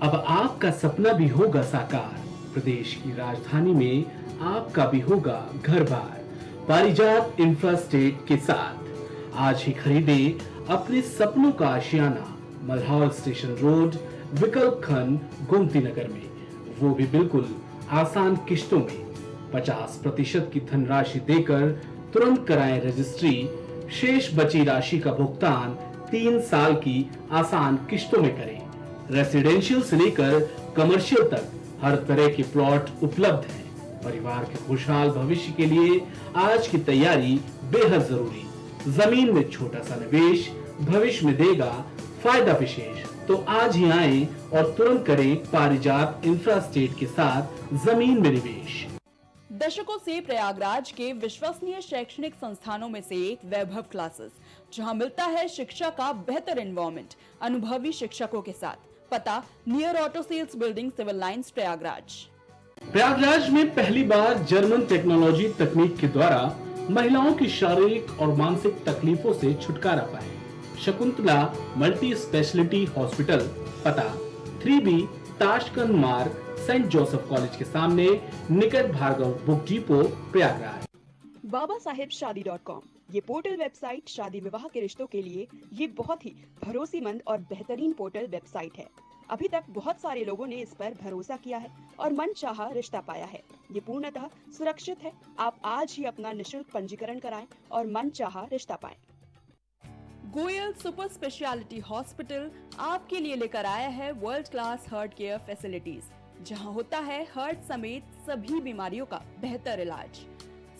अब आपका सपना भी होगा साकार, प्रदेश की राजधानी में आपका भी होगा घर बार पारिजात इंफ्रास्टेट के साथ। आज ही खरीदे अपने सपनों का आशियाना, मल्हार स्टेशन रोड, विकल्प खंड, गोमती नगर में, वो भी बिल्कुल आसान किश्तों में। 50% की धनराशि देकर तुरंत कराएं रजिस्ट्री। शेष बची राशि का भुगतान 3 साल की आसान किश्तों में करें। रेसिडेंशियल से लेकर कमर्शियल तक हर तरह के प्लॉट उपलब्ध हैं। परिवार के खुशहाल भविष्य के लिए आज की तैयारी बेहद जरूरी। जमीन में छोटा सा निवेश भविष्य में देगा फायदा विशेष। तो आज ही आएं और तुरंत करें पारिजात इंफ्रास्टेट के साथ जमीन में निवेश। दशकों से प्रयागराज के विश्वसनीय शैक्षणिक संस्थानों में से एक वैभव क्लासेस, जहां मिलता है शिक्षा का बेहतर एनवायरनमेंट अनुभवी शिक्षकों के साथ। पता near auto sales building, civil lines, Prayagraj. Prayagraj में पहली बार जर्मन टेक्नोलॉजी तकनीक के द्वारा महिलाओं की शारीरिक और मानसिक तकलीफों से छुटकारा पाए। शकुंतला मल्टी स्पेशलिटी हॉस्पिटल, पता 3B ताशकंद मार्ग, सेंट जोसेफ कॉलेज के सामने, निकट Bhargava book depot, Prayagraj. babasahebshadi.com, ये पोर्टल वेबसाइट शादी विवाह के रिश्तों के लिए ये बहुत ही भरोसेमंद और बेहतरीन पोर्टल वेबसाइट है। अभी तक बहुत सारे लोगों ने इस पर भरोसा किया है और मनचाहा रिश्ता पाया है। ये पूर्णतः सुरक्षित है। आप आज ही अपना निशुल्क पंजीकरण कराएं और मनचाहा रिश्ता पाएं। गोयल सुपर स्पेशलिटी हॉस्पिटल आपके लिए लेकर आया है world class heart care facilities, जहां होता है हार्ट समेत सभी बीमारियों का बेहतर इलाज।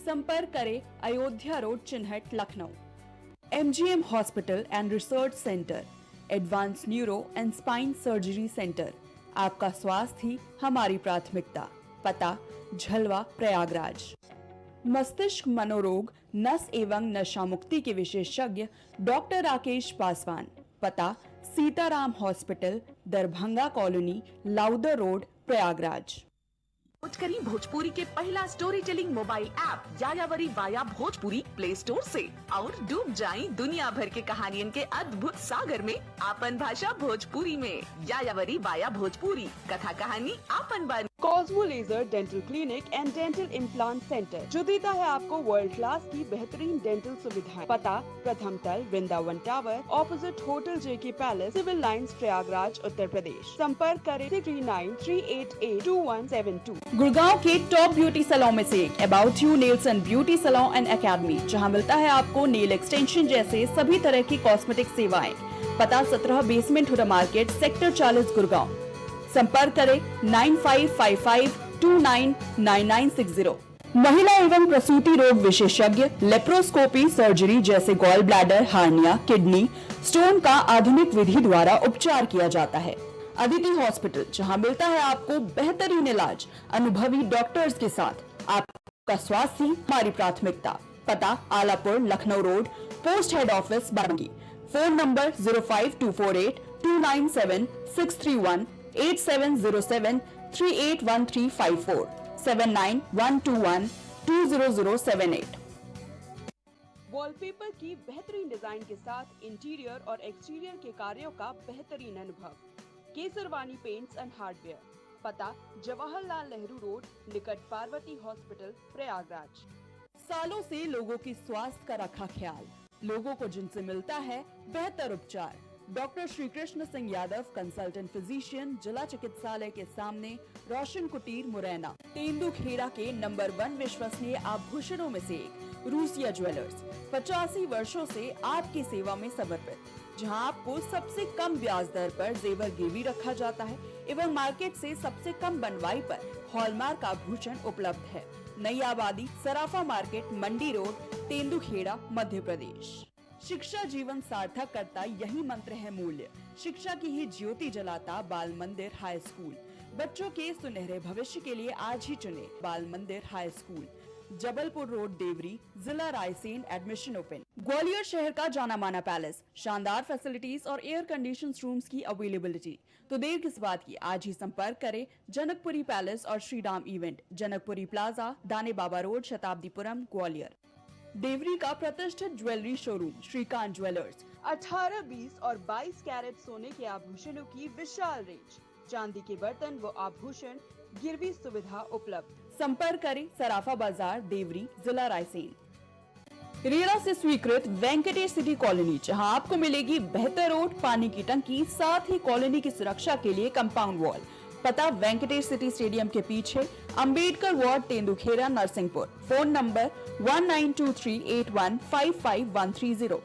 संपर्क करें Ayodhya road, Chinhat, Lucknow. MGM hospital and research centre, advance neuro and spine surgery centre. आपका स्वास्थ्य ही हमारी प्राथमिकता। पता झलवा, प्रयागराज। मस्तिष्क मनोरोग, नस एवं नशा मुक्ति के विशेषज्ञ डॉक्टर राकेश पासवान। पता Sitaram hospital, Darbhanga colony, Lowther road, Prayagraj. करी भोजपुरी के पहला storytelling mobile app Yayavari via Bhojpuri Play Store से और डूब जाएं दुनिया भर के कहानियन के अद्भुत सागर में आपन भाषा भोजपुरी में। यायावरी वाया भोजपुरी, कथा कहानी आपन बानी। Cosmo laser dental clinic and dental implant centre, जो देता है आपको वर्ल्ड क्लास की बेहतरीन डेंटल सुविधाएं। पता प्रथम तल, Vrindavan tower, opposite hotel JK palace, civil lines, Prayagraj, Uttar Pradesh. संपर्क करें 39388172। गुड़गांव के टॉप ब्यूटी सैलून में से About You nails and beauty salon and academy, जहां मिलता है आपको नेल एक्सटेंशन जैसे सभी तरह की कॉस्मेटिक सेवाएं। पता 17 basement Huda market, sector 40, Gurgaon. संपर्क करें 9555299960। महिला एवं प्रसूति रोग विशेषज्ञ लेप्रोस्कोपी सर्जरी जैसे gall bladder, hernia, kidney stone का आधुनिक विधि द्वारा उपचार किया जाता है। अदिति हॉस्पिटल, जहां मिलता है आपको बेहतरीन इलाज अनुभवी डॉक्टर्स के साथ। आपका स्वास्थ्य ही हमारी प्राथमिकता। पता Alapur, Lucknow road, post head office, Barangi. Phone number 05248297631, 8707381354, 7912120078। Wallpaper की बेहतरीन डिजाइन के साथ इंटीरियर और एक्सटीरियर के कार्यों का बेहतरीन अनुभव। Kesarwani paints and hardware. पता जवाहरलाल नेहरू रोड, निकट पार्वती हॉस्पिटल, प्रयागराज। सालों से लोगों की स्वास्थ्य का रखा ख्याल, लोगों को जिनसे मिलता है बेहतर उपचार। Doctor Shri Krishna Singh Yadav, consultant physician, जिला चिकित्सालय के सामने, रोशन कुटीर, मुरैना। तेंदुखेड़ा के नंबर 1 विश्वसनीय आभूषणों में से एक रूसिया ज्वेलर्स 85 वर्षों से आपकी सेवा में समर्पित, जहां आपको सबसे कम ब्याज दर पर जेवर गिरवी रखा जाता है एवं मार्केट से सबसे कम बनवाई पर हॉलमार्क आभूषण उपलब्ध है। नई आबादी, सराफा मार्केट, मंडी रोड, तेंदुखेड़ा, मध्य प्रदेश। शिक्षा जीवन सार्थक करता यही मंत्र है मूल्य। शिक्षा की ही ज्योति जलाता बाल मंदिर हाई स्कूल। बच्चों के सुनहरे भविष्य के लिए आज ही चुने Bal Mandir high school, Jabalpur road, Deori, जिला रायसेन। Admission open. ग्वालियर शहर का जाना माना पैलेस, शानदार फैसिलिटीज और एयर कंडीशन रूम्स की अवेलेबिलिटी। तो देर किस बात की, आज ही संपर्क करें जनकपुरी पैलेस और श्रीराम इवेंट, जनकपुरी प्लाजा, दाने बाबा रोड, शताब्दीपुरम, ग्वालियर। देवरी का प्रतिष्ठित ज्वेलरी शोरूम श्रीकांत ज्वेलर्स, 18, 20 और 22 कैरेट सोने के आभूषणों की विशाल रेंज, चांदी के बर्तन व आभूषण, गिरवी सुविधा उपलब्ध। संपर्क करें सराफा बाजार, देवरी, जिला रायसेन। रेरा से स्वीकृत वेंकटेश सिटी कॉलोनी, जहां आपको मिलेगी बेहतर रोड, पानी की टंकी, साथ ही कॉलोनी की सुरक्षा के लिए कंपाउंड वॉल। पता वेंकटेश सिटी स्टेडियम के पीछे, Ambedkar ward, Tendukheda, Narsinghpur. Phone number 192381553130।